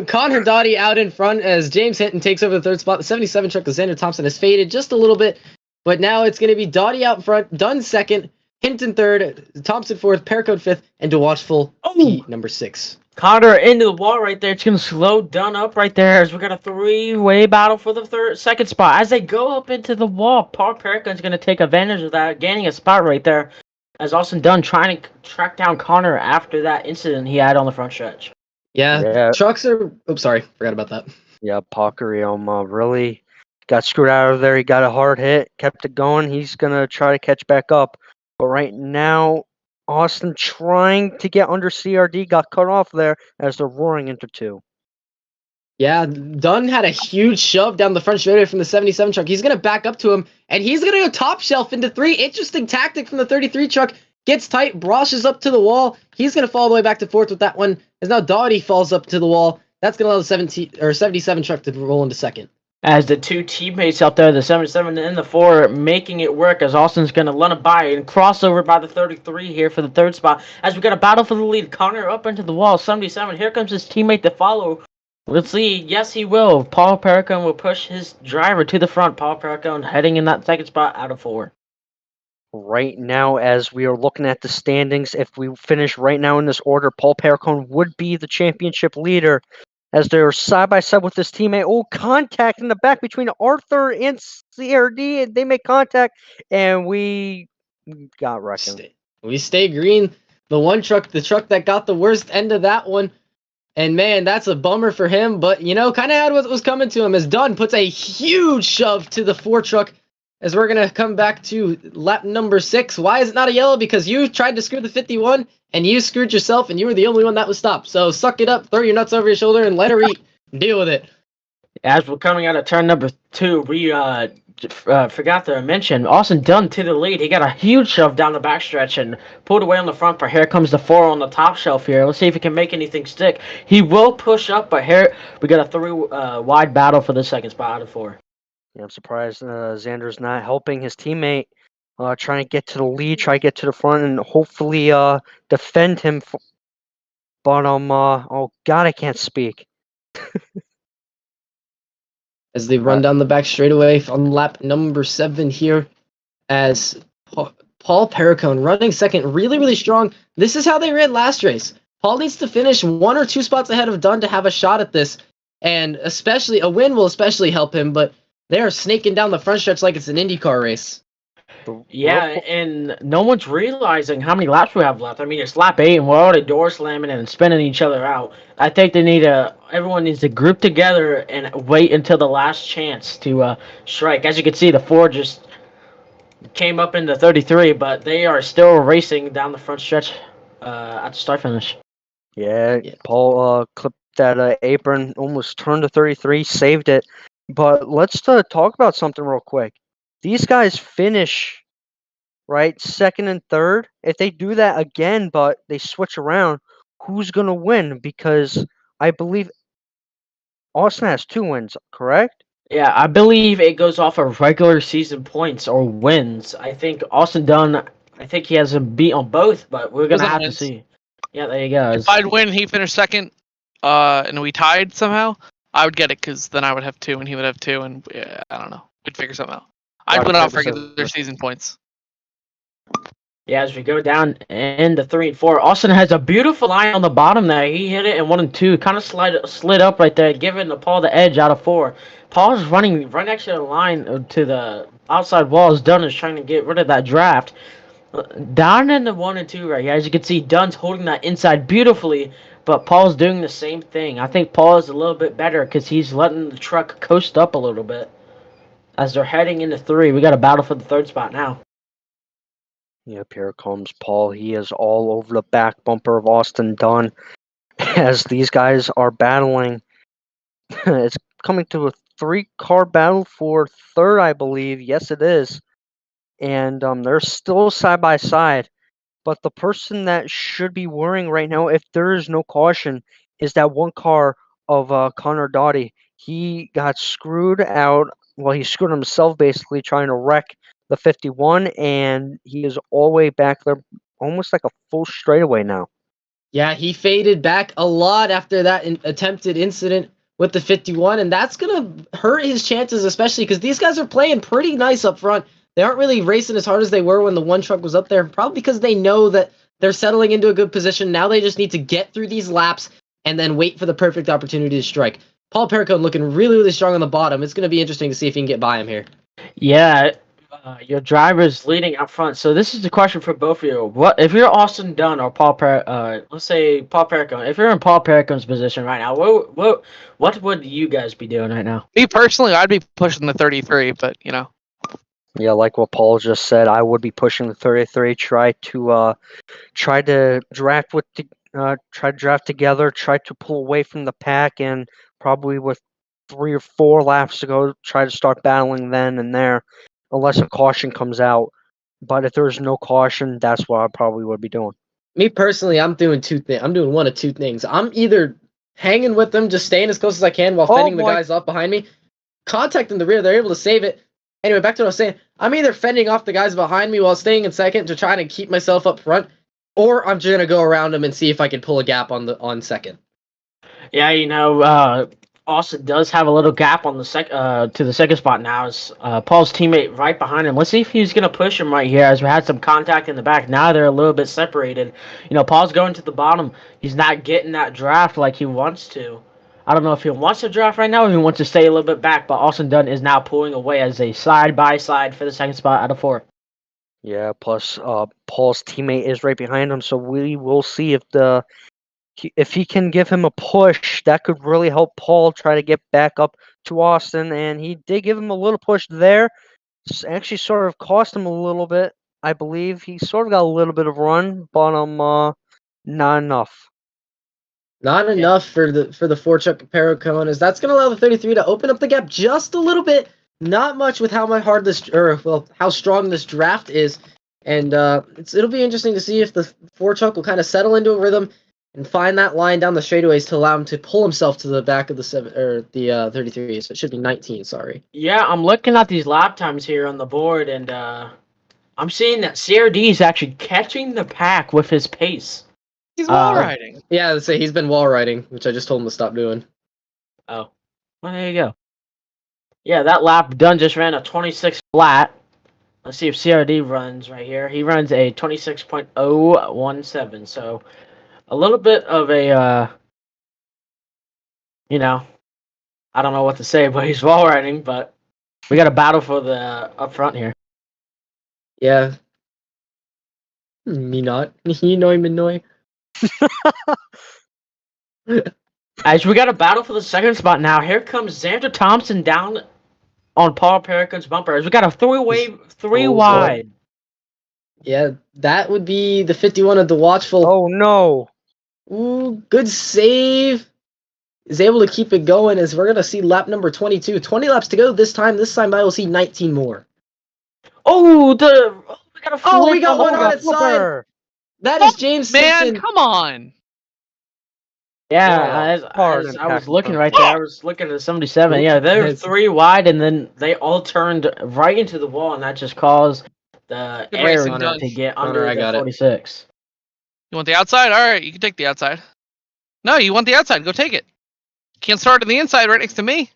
Connor Dottie out in front as James Hinton takes over the third spot. The 77 truck of Xander Thompson has faded just a little bit, but now it's going to be Dottie out front, Dunn second, Hinton third, Thompson fourth, Paracode fifth, and DeWatchful Pete number 6. Connor into the wall right there. It's going to slow Dunn up right there as we got a three-way battle for the second spot. As they go up into the wall, Paul Pericon's going to take advantage of that, gaining a spot right there. As Austin Dunn trying to track down Connor after that incident he had on the front stretch. Yeah, trucks are... Oh, sorry. Forgot about that. Yeah, Pockery really got screwed out of there. He got a hard hit, kept it going. He's going to try to catch back up. But right now, Austin trying to get under CRD got cut off there as they're roaring into 2. Yeah, Dunn had a huge shove down the front straightaway from the 77 truck. He's going to back up to him, and he's going to go top shelf into 3. Interesting tactic from the 33 truck. Gets tight, brushes up to the wall. He's going to fall all the way back to 4th with that one. As now Dottie falls up to the wall. That's going to allow the 77 truck to roll into 2nd. As the two teammates out there, the 77 and the 4, making it work as Austin's going to run it by and cross over by the 33 here for the 3rd spot. As we got a battle for the lead, Connor up into the wall, 77. Here comes his teammate to follow. Let's see. Yes, he will. Paul Pericone will push his driver to the front. Paul Pericone heading in that 2nd spot out of 4. Right now, as we are looking at the standings, if we finish right now in this order, Paul Pericone would be the championship leader as they're side by side with his teammate. Oh, contact in the back between Arthur and CRD. They make contact, and we got wrecked. We stay green. The truck that got the worst end of that one. And man, that's a bummer for him. But, kind of had what was coming to him as Dunn puts a huge shove to the 4 truck. As we're going to come back to lap number 6. Why is it not a yellow? Because you tried to screw the 51, and you screwed yourself, and you were the only one that was stopped. So suck it up, throw your nuts over your shoulder, and let her eat. Deal with it. As we're coming out of turn number 2, we forgot to mention, Austin Dunn to the lead. He got a huge shove down the backstretch and pulled away on the front, but here comes the 4 on the top shelf here. Let's see if he can make anything stick. He will push up, but here we got a 3-wide battle for the 2nd spot out of 4. Yeah, I'm surprised Xander's not helping his teammate, trying to get to the lead, try to get to the front, and hopefully defend him. But oh God, I can't speak. As they run down the back straightaway on lap number 7 here, as Paul Pericone running 2nd, really, really strong. This is how they ran last race. Paul needs to finish 1 or 2 spots ahead of Dunn to have a shot at this, and especially a win will especially help him. But they are snaking down the front stretch like it's an IndyCar race. Yeah, and no one's realizing how many laps we have left. I mean, it's lap 8, and we're already door slamming and spinning each other out. I think everyone needs to group together and wait until the last chance to strike. As you can see, the 4 just came up into 33, but they are still racing down the front stretch at the start finish. Yeah, Paul clipped that apron, almost turned to 33, saved it. But let's talk about something real quick. These guys finish, right, 2nd and 3rd. If they do that again, but they switch around, who's going to win? Because I believe Austin has 2 wins, correct? Yeah, I believe it goes off of regular season points or wins. I think Austin Dunn, he has a beat on both, but we're going to have to see. Yeah, there you go. If I'd win and he finished 2nd, and we tied somehow, I would get it because then I would have 2 and he would have 2, and I don't know. We'd figure something out. I'd win it off regular season points. Yeah, as we go down into 3 and 4, Austin has a beautiful line on the bottom there. He hit it in 1 and 2, kind of slid up right there, giving Paul the edge out of 4. Paul's running right next to the line to the outside walls. Dunn is trying to get rid of that draft. Down in the 1 and 2 right here, as you can see, Dunn's holding that inside beautifully, but Paul's doing the same thing. I think Paul is a little bit better because he's letting the truck coast up a little bit. As they're heading into 3, we got a battle for the 3rd spot now. Yep, here comes Paul. He is all over the back bumper of Austin Dunn as these guys are battling. It's coming to a 3-car battle for 3rd, I believe. Yes, it is. And they're still side by side. But the person that should be worrying right now, if there is no caution, is that 1 car of Connor Dottie. He got screwed out. Well, he screwed himself basically trying to wreck the 51, and he is all the way back there, almost like a full straightaway now. Yeah, he faded back a lot after that attempted incident with the 51, and that's going to hurt his chances, especially because these guys are playing pretty nice up front. They aren't really racing as hard as they were when the one truck was up there, probably because they know that they're settling into a good position. Now they just need to get through these laps and then wait for the perfect opportunity to strike. Paul Perricone looking really, really strong on the bottom. It's going to be interesting to see if he can get by him here. Yeah, your driver's leading up front. So this is the question for both of you. What if you're Austin Dunn or let's say Paul Perricone? If you're in Paul Perricone's position right now, what would you guys be doing right now? Me personally, I'd be pushing the 33, but you know. Yeah, like what Paul just said, I would be pushing the 33. Try to draft together, try to pull away from the pack, and probably with 3 or 4 laps to go, try to start battling then and there, unless a caution comes out. But if there's no caution, that's what I probably would be doing. Me personally, I'm doing I'm doing one of two things. I'm either hanging with them, just staying as close as I can while fending the guys off behind me, contacting the rear. They're able to save it. Anyway, back to what I was saying. I'm either fending off the guys behind me while staying in second to try to keep myself up front, or I'm just gonna go around them and see if I can pull a gap on second. Yeah, Austin does have a little gap on the to the second spot now. Is Paul's teammate right behind him? Let's see if he's gonna push him right here. As we had some contact in the back, now they're a little bit separated. Paul's going to the bottom. He's not getting that draft like he wants to. I don't know if he wants to draft right now or he wants to stay a little bit back. But Austin Dunn is now pulling away as a side by side for the second spot out of 4. Yeah. Plus, Paul's teammate is right behind him, so we will see if he can give him a push. That could really help Paul try to get back up to Austin, and he did give him a little push there. It's actually sort of cost him a little bit, I believe. He sort of got a little bit of run, but not enough. Not enough for the 4 truck Perricone, as that's going to allow the 33 to open up the gap just a little bit. Not much with how how strong this draft is, and it'll be interesting to see if the 4 truck will kind of settle into a rhythm and find that line down the straightaways to allow him to pull himself to the back of the 33. So it should be 19. Sorry. Yeah, I'm looking at these lap times here on the board, and I'm seeing that CRD is actually catching the pack with his pace. He's wall riding. Yeah, let's say he's been wall riding, which I just told him to stop doing. Oh, well, there you go. Yeah, that lap Dunn just ran a 26 flat. Let's see if CRD runs right here. He runs a 26.017. So a little bit of a, I don't know what to say, but he's wall riding. But we got a battle for the up front here. Yeah. Me not. Me. As we got a battle for the second spot now, here comes Xander Thompson down on Paul Perricone's bumper. As we got a three wide. Yeah, that would be the 51 of the Watchful. Oh no! Ooh, good save. Is able to keep it going as we're gonna see lap number 22. 20 laps to go this time. This time I will see 19 more. We got a flip. Oh, we got one on its side. That is James Man, Simpson. come on. Yeah, I was looking right there. I was looking at the 77. Yeah, they're 3 wide, and then they all turned right into the wall, and that just caused the air to get under the 46. You want the outside? All right, you can take the outside. No, you want the outside. Go take it. Can't start on the inside right next to me.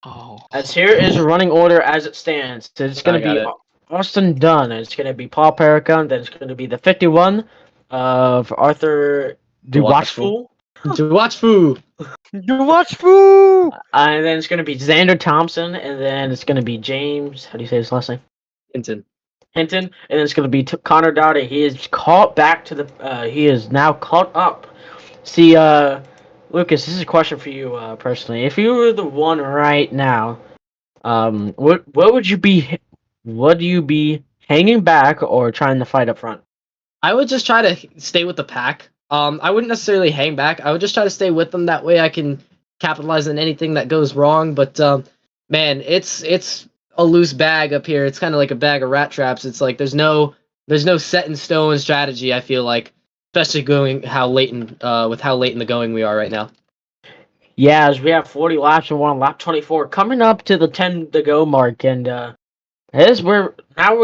Oh. As here is a running order as it stands. So it's going to be Austin Dunn. It's going to be Paul Perricone. Then it's going to be the 51 of Arthur DeWatchful. DeWatchful. And then it's going to be Xander Thompson. And then it's going to be James. How do you say his last name? Hinton. And then it's going to be Connor Dowdy. He is caught back to the. He is now caught up. See, Lucas, this is a question for you personally. If you were the one right now, what would you be? Would you be hanging back or trying to fight up front? I would just try to stay with the pack. I wouldn't necessarily hang back. I would just try to stay with them. That way I can capitalize on anything that goes wrong. But man, it's a loose bag up here. It's kind of like a bag of rat traps. It's like there's no set in stone strategy. I feel like, especially going with how late in the going we are right now. Yeah, as we have 40 laps and we're on lap 24, coming up to the 10 to go mark, and we're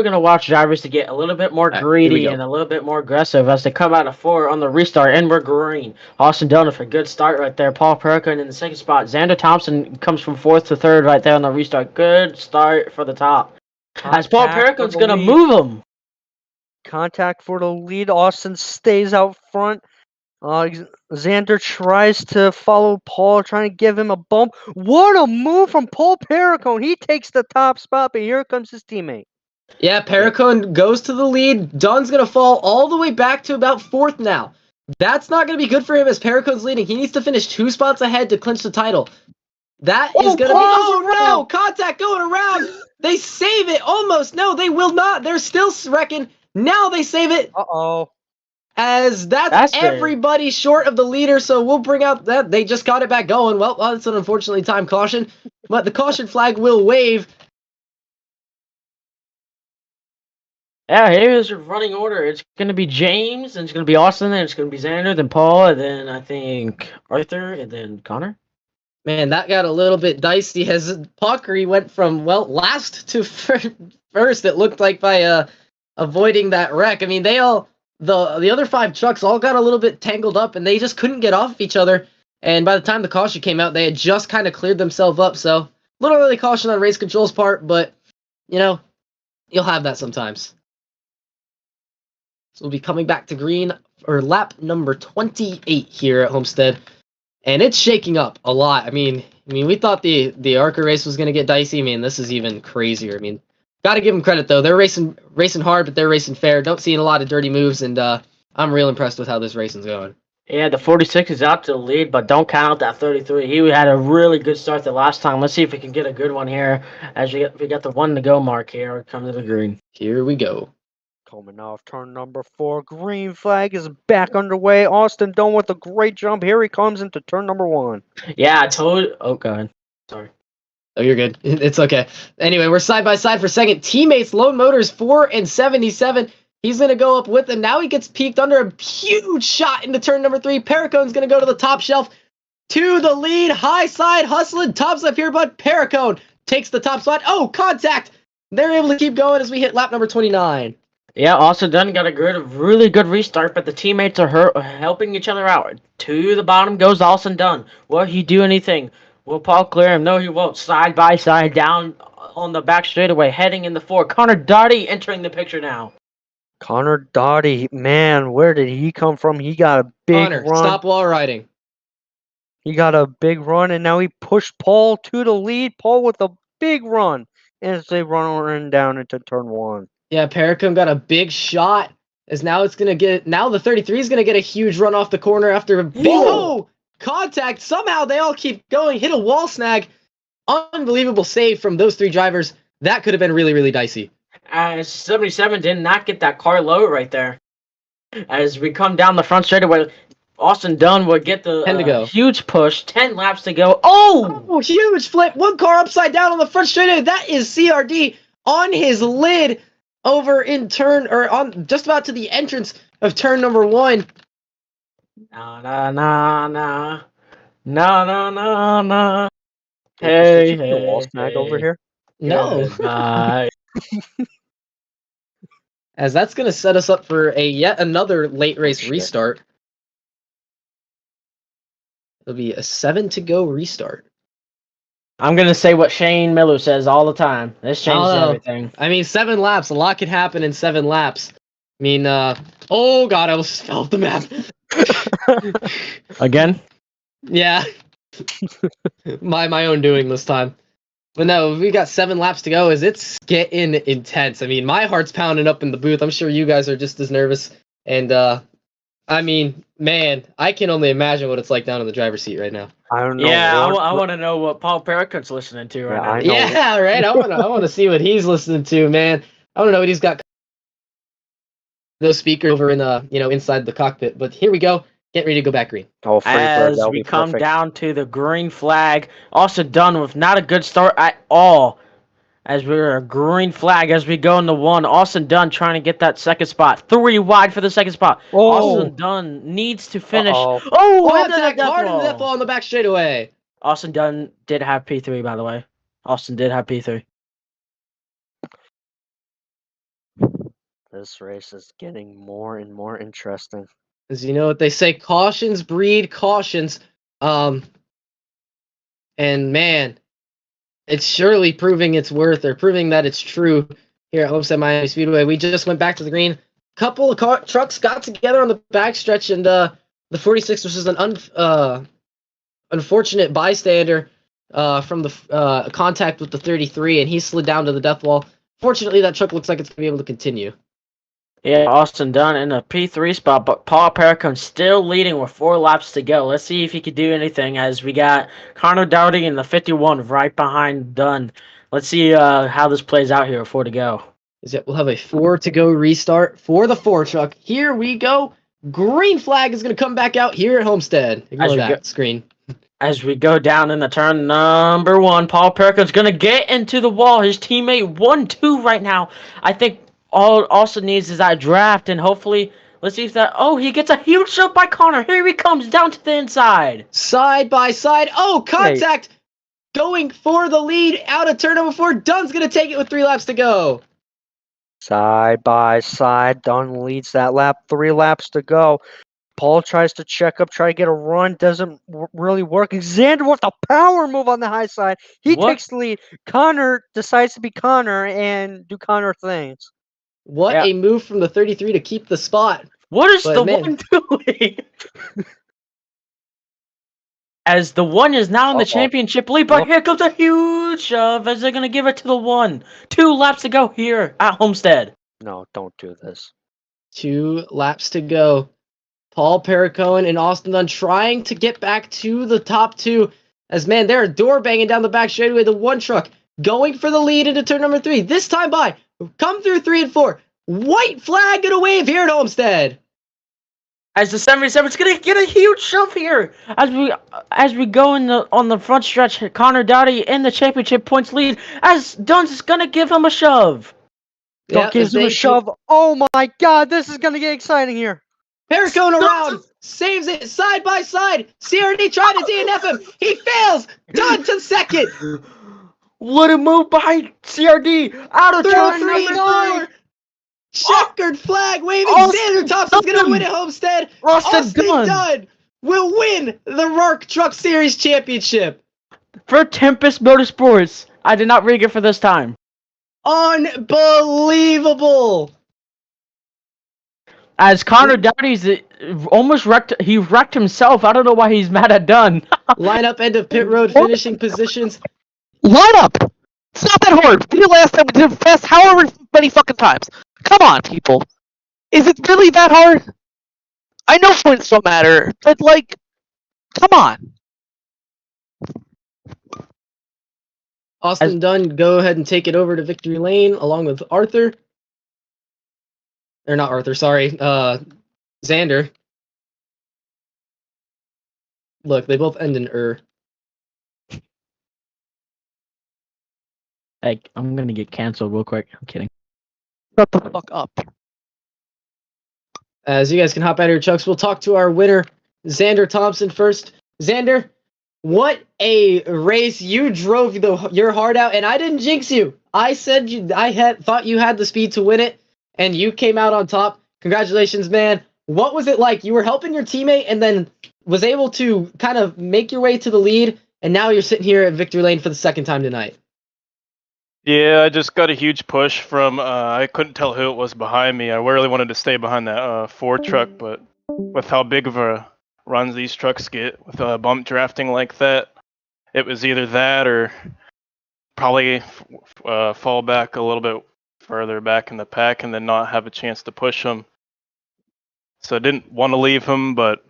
gonna watch drivers to get a little bit more All right, here we greedy go. and a little bit more aggressive as they come out of 4 on the restart, and we're green. Austin Dillon for a good start right there. Paul Perkin in the second spot. Xander Thompson comes from 4th to 3rd right there on the restart. Good start for the top. As Paul Contact for Perkin's the gonna lead. move him. Contact for the lead. Austin stays out front. Xander tries to follow Paul, trying to give him a bump. What a move from Paul Perricone. He takes the top spot, but here comes his teammate. Yeah, Perricone goes to the lead. Dunn's going to fall all the way back to about 4th now. That's not going to be good for him as Perricone's leading. He needs to finish 2 spots ahead to clinch the title. That is going to be... Oh, no! Contact going around! They save it! Almost! No, they will not! They're still wrecking. Now they save it! Uh-oh. As that's everybody short of the leader, so we'll bring out that. They just got it back going. Well, that's an unfortunately timed caution, but the caution flag will wave. Yeah, here's your running order. It's going to be James, and it's going to be Austin, and it's going to be Xander, then Paul, and then I think Arthur, and then Connor. Man, that got a little bit dicey as Pockery went from, well, last to first, it looked like, by avoiding that wreck. I mean, they all... The other 5 trucks all got a little bit tangled up, and they just couldn't get off of each other. And by the time the caution came out, they had just kind of cleared themselves up. So, a little early caution on race control's part, but, you know, you'll have that sometimes. So we'll be coming back to green for lap number 28 here at Homestead. And it's shaking up a lot. I mean, we thought the ARCA race was going to get dicey. I mean, this is even crazier. I mean, got to give them credit, though. They're racing hard, but they're racing fair. Don't see a lot of dirty moves, and I'm real impressed with how this racing's going. Yeah, the 46 is out to the lead, but don't count out that 33. He had a really good start the last time. Let's see if we can get a good one here as we got the 1 to go mark here. Come to the green. Here we go. Coming off turn number 4. Green flag is back underway. Austin Dunn with a great jump. Here he comes into turn number 1. Yeah, I told you. Oh, God. Sorry. Oh, you're good. It's okay. Anyway, we're side by side for second. Teammates, Lone Motors 4 and 77. He's going to go up with him. Now he gets peeked under a huge shot into turn number 3. Perricone's going to go to the top shelf. To the lead. High side hustling. Tops up here, but Perricone takes the top spot. Oh, contact. They're able to keep going as we hit lap number 29. Yeah, Austin Dunn got a really good restart, but the teammates are helping each other out. To the bottom goes Austin Dunn. Will he do anything? Will Paul clear him? No, he won't. Side by side down on the back straightaway, heading in the 4. Connor Doherty entering the picture now. Connor Doherty, man, where did he come from? He got a big run. Stop wall riding. He got a big run, and now he pushed Paul to the lead. Paul with a big run as they run down into turn 1. Yeah, Perricone got a big shot. As now it's gonna get the 33 is gonna get a huge run off the corner after a big contact. Somehow they all keep going. Hit a wall snag. Unbelievable save from those 3 drivers. That could have been really, really dicey. As 77 did not get that car low right there. As we come down the front straightaway, Austin Dunn would get the 10 to go. Huge push. 10 laps to go. Oh, huge flip. 1 car upside down on the front straightaway. That is CRD on his lid over in on just about to the entrance of turn number 1. No. Hey, did you get a wall snag over here? No. As that's going to set us up for yet another late race restart. It'll be a 7 to go restart. I'm going to say what Shane Miller says all the time. This changes everything. I mean, 7 laps. A lot could happen in 7 laps. I mean, oh God, I almost fell off the map. Again? Yeah. my own doing this time. But no, we got 7 laps to go. It's getting intense. I mean, my heart's pounding up in the booth. I'm sure you guys are just as nervous. And, I mean, man, I can only imagine what it's like down in the driver's seat right now. I don't know. Yeah, I want to know what Paul Perricone's listening to right now. Yeah, right. I want to see what he's listening to, man. I want to know what he's got. No speaker over in inside the cockpit. But here we go. Get ready to go back green. Oh, as we come down to the green flag, also done with not a good start at all. As we're a green flag as we go into 1. Austin Dunn trying to get that second spot. 3 wide for the second spot. Austin Dunn needs to finish. That ball on the back straightaway. Austin Dunn did have P3, by the way. Austin did have P3. This race is getting more and more interesting. As you know what they say, cautions breed cautions. And man, it's surely proving its worth, or proving that it's true here at Homestead Miami Speedway. We just went back to the green. Couple of trucks got together on the backstretch, and the 46 was just an unfortunate bystander from the contact with the 33, and he slid down to the death wall. Fortunately, that truck looks like it's going to be able to continue. Yeah, Austin Dunn in a P3 spot, but Paul Perricone still leading with 4 laps to go. Let's see if he could do anything, as we got Connor Dowdy in the 51 right behind Dunn. Let's see how this plays out here with 4 to go. We'll have a 4 to go restart for the 4 truck. Here we go. Green flag is going to come back out here at Homestead. Ignore that screen. As we go down in the turn number 1, Paul Perricone's going to get into the wall. His teammate 1-2 right now. I think all Austin needs is that draft, and hopefully, let's see if that... Oh, he gets a huge shot by Connor. Here he comes down to the inside. Side by side. Oh, contact! Going for the lead out of turn number 4. Dunn's going to take it with 3 laps to go. Side by side, Dunn leads that lap. 3 laps to go. Paul tries to check up, try to get a run. Doesn't really work. Xander with a power move on the high side. He takes the lead. Connor decides to be Connor and do Connor things. What a move from the 33 to keep the spot. What is the 1 doing? As the 1 is now in the championship lead, but here comes a huge shove as they're going to give it to the 1. 2 laps to go here at Homestead. No, don't do this. 2 laps to go. Paul Perricone and Austin Dunn trying to get back to the top 2. As, man, they're door banging down the back straightaway. The 1 truck going for the lead into turn number 3. This time by. Come through 3 and 4. White flag gonna wave here at Homestead. As the 77's gonna get a huge shove here. As we go on the front stretch, Connor Dowdy in the championship points lead. As Dunn's gonna give him a shove. Don't give him a shove. Oh my God, this is gonna get exciting here. Perricone around, saves it side by side. CRD trying to DNF him. He fails. Dunn to second. What a move by CRD out of turn 3 and 4. 4. Checkered flag waving. Xander Thompson's going to win at Homestead. Austin Dunn will win the RARC Truck Series Championship. For Tempest Motorsports. I did not rig it for this time. Unbelievable. As Connor Dowdy's almost wrecked himself. I don't know why he's mad at Dunn. Lineup end of pit road finishing positions. Lineup! It's not that hard. We did it last time. We did it fast however many fucking times. Come on, people. Is it really that hard? I know points don't matter, but, like, come on. Austin Dunn, go ahead and take it over to victory lane along with Arthur. Or not Arthur, sorry. Xander. Look, they both end in Hey, I'm gonna get canceled real quick. I'm kidding. Shut the fuck up. As you guys can hop out of your trucks, we'll talk to our winner, Xander Thompson, first. Xander, what a race. You drove your heart out, and I didn't jinx you. I said thought you had the speed to win it, and you came out on top. Congratulations, man. What was it like? You were helping your teammate and then was able to kind of make your way to the lead, and now you're sitting here at victory lane for the second time tonight. Yeah, I just got a huge push from, I couldn't tell who it was behind me. I really wanted to stay behind that Ford truck, but with how big of a runs these trucks get with bump drafting like that, it was either that or probably fall back a little bit further back in the pack and then not have a chance to push him. So I didn't want to leave him, but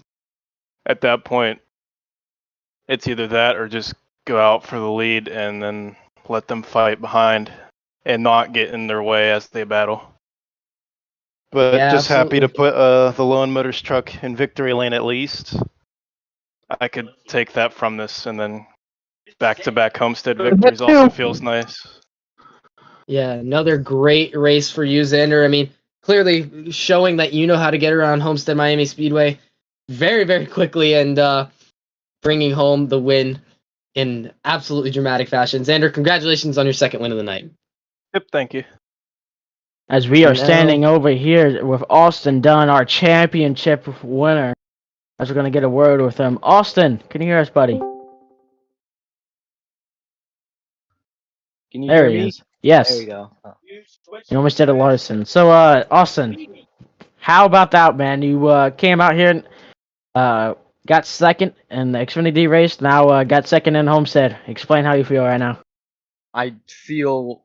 at that point, it's either that or just go out for the lead and then let them fight behind and not get in their way as they battle. But Yeah, just happy absolutely. to put the Lone Motors truck in victory lane at least. I could take that from this, and then back-to-back Homestead victories also feels nice. Yeah, another great race for you, Xander. I mean, clearly showing that you know how to get around Homestead Miami Speedway very, very quickly and bringing home the win in absolutely dramatic fashion. Xander, congratulations on your second win of the night. Yep, thank you. As we are Now- standing over here with Austin Dunn, our championship winner. As we're going to get a word with him. Austin, can you hear us, buddy? Can you There hear he me? is. Yes. There we go. Oh. You almost did a Larson. So, Austin, how about that, man? You came out here and got second in the Xfinity race. Now got second in Homestead. Explain how you feel right now. I feel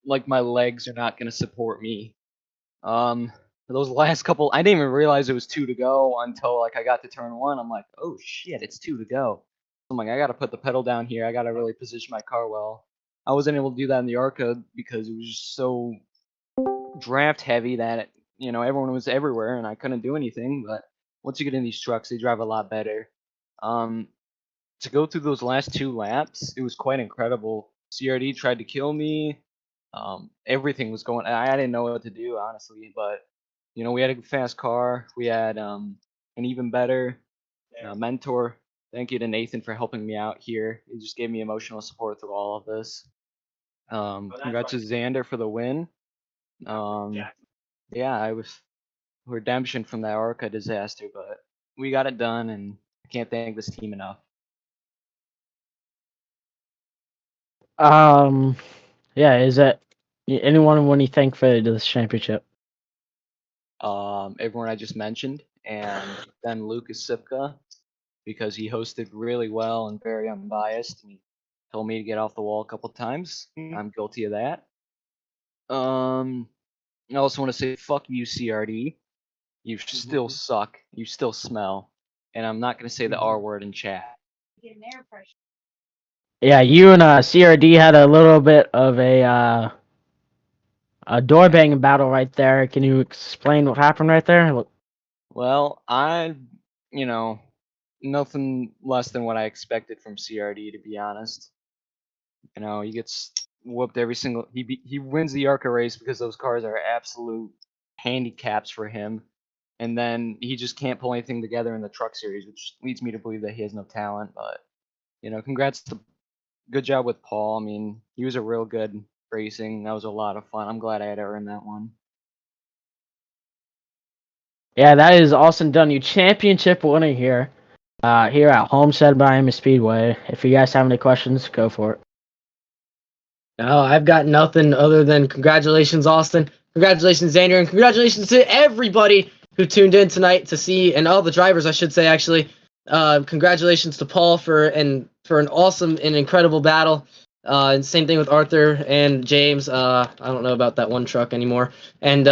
like my legs are not going to support me. Those last couple, I didn't even realize it was 2 to go until like I got to turn 1. I'm like, oh shit, it's 2 to go. I'm like, I got to put the pedal down here. I got to really position my car well. I wasn't able to do that in the ARCA because it was just so draft heavy that everyone was everywhere and I couldn't do anything. But once you get in these trucks, they drive a lot better. To go through those last 2 laps, it was quite incredible. CRD tried to kill me. Everything was going. I didn't know what to do honestly, but we had a fast car. We had an even better mentor. Thank you to Nathan for helping me out here. He just gave me emotional support through all of this. Congrats to Xander for the win. Yeah, I was redemption from that ARCA disaster, but we got it done, and I can't thank this team enough. Yeah, is that anyone when you thank for this championship? Everyone I just mentioned, and then Lucas Sipka, because he hosted really well and very unbiased. He told me to get off the wall a couple times. I'm guilty of that. I also want to say fuck you, CRD. You still suck. You still smell. And I'm not gonna say the R word in chat. Yeah, you and CRD had a little bit of a door banging battle right there. Can you explain what happened right there? Well, nothing less than what I expected from CRD, to be honest. He gets whooped every single. He wins the ARCA race because those cars are absolute handicaps for him, and then he just can't pull anything together in the truck series, which leads me to believe that he has no talent. But congrats to good job with Paul. I mean, he was a real good racing. That was a lot of fun. I'm glad I had to earn that one. Yeah, that is Austin Dunn, you championship winner here at Homestead Miami Speedway. If you guys have any questions, go for it. No, I've got nothing other than congratulations, Austin. Congratulations, Xander, and congratulations to everybody who tuned in tonight to see, and all the drivers, I should say, actually. Congratulations to Paul for an awesome and incredible battle. And same thing with Arthur and James. I don't know about that one truck anymore. And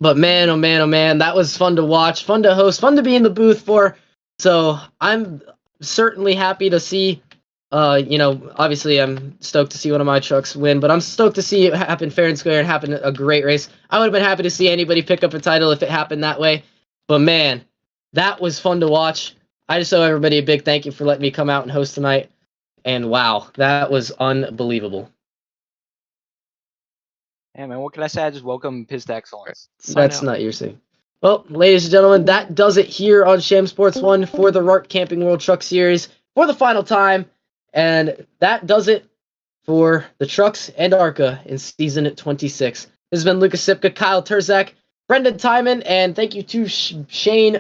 but man, oh man, oh man, that was fun to watch, fun to host, fun to be in the booth for. So I'm certainly happy to see. Obviously I'm stoked to see one of my trucks win, but I'm stoked to see it happen fair and square and happen a great race. I would have been happy to see anybody pick up a title if it happened that way. But man, that was fun to watch. I just owe everybody a big thank you for letting me come out and host tonight. And wow, that was unbelievable. Yeah, man, what can I say? I just welcome Piss to Excellence. That's not your thing. Well, ladies and gentlemen, that does it here on Sham Sports 1 for the RARC Camping World Truck Series for the final time. And that does it for the trucks and ARCA in season 26. This has been Lucas Sipka, Kyle Terzak, Brendan Timon, and thank you to Shane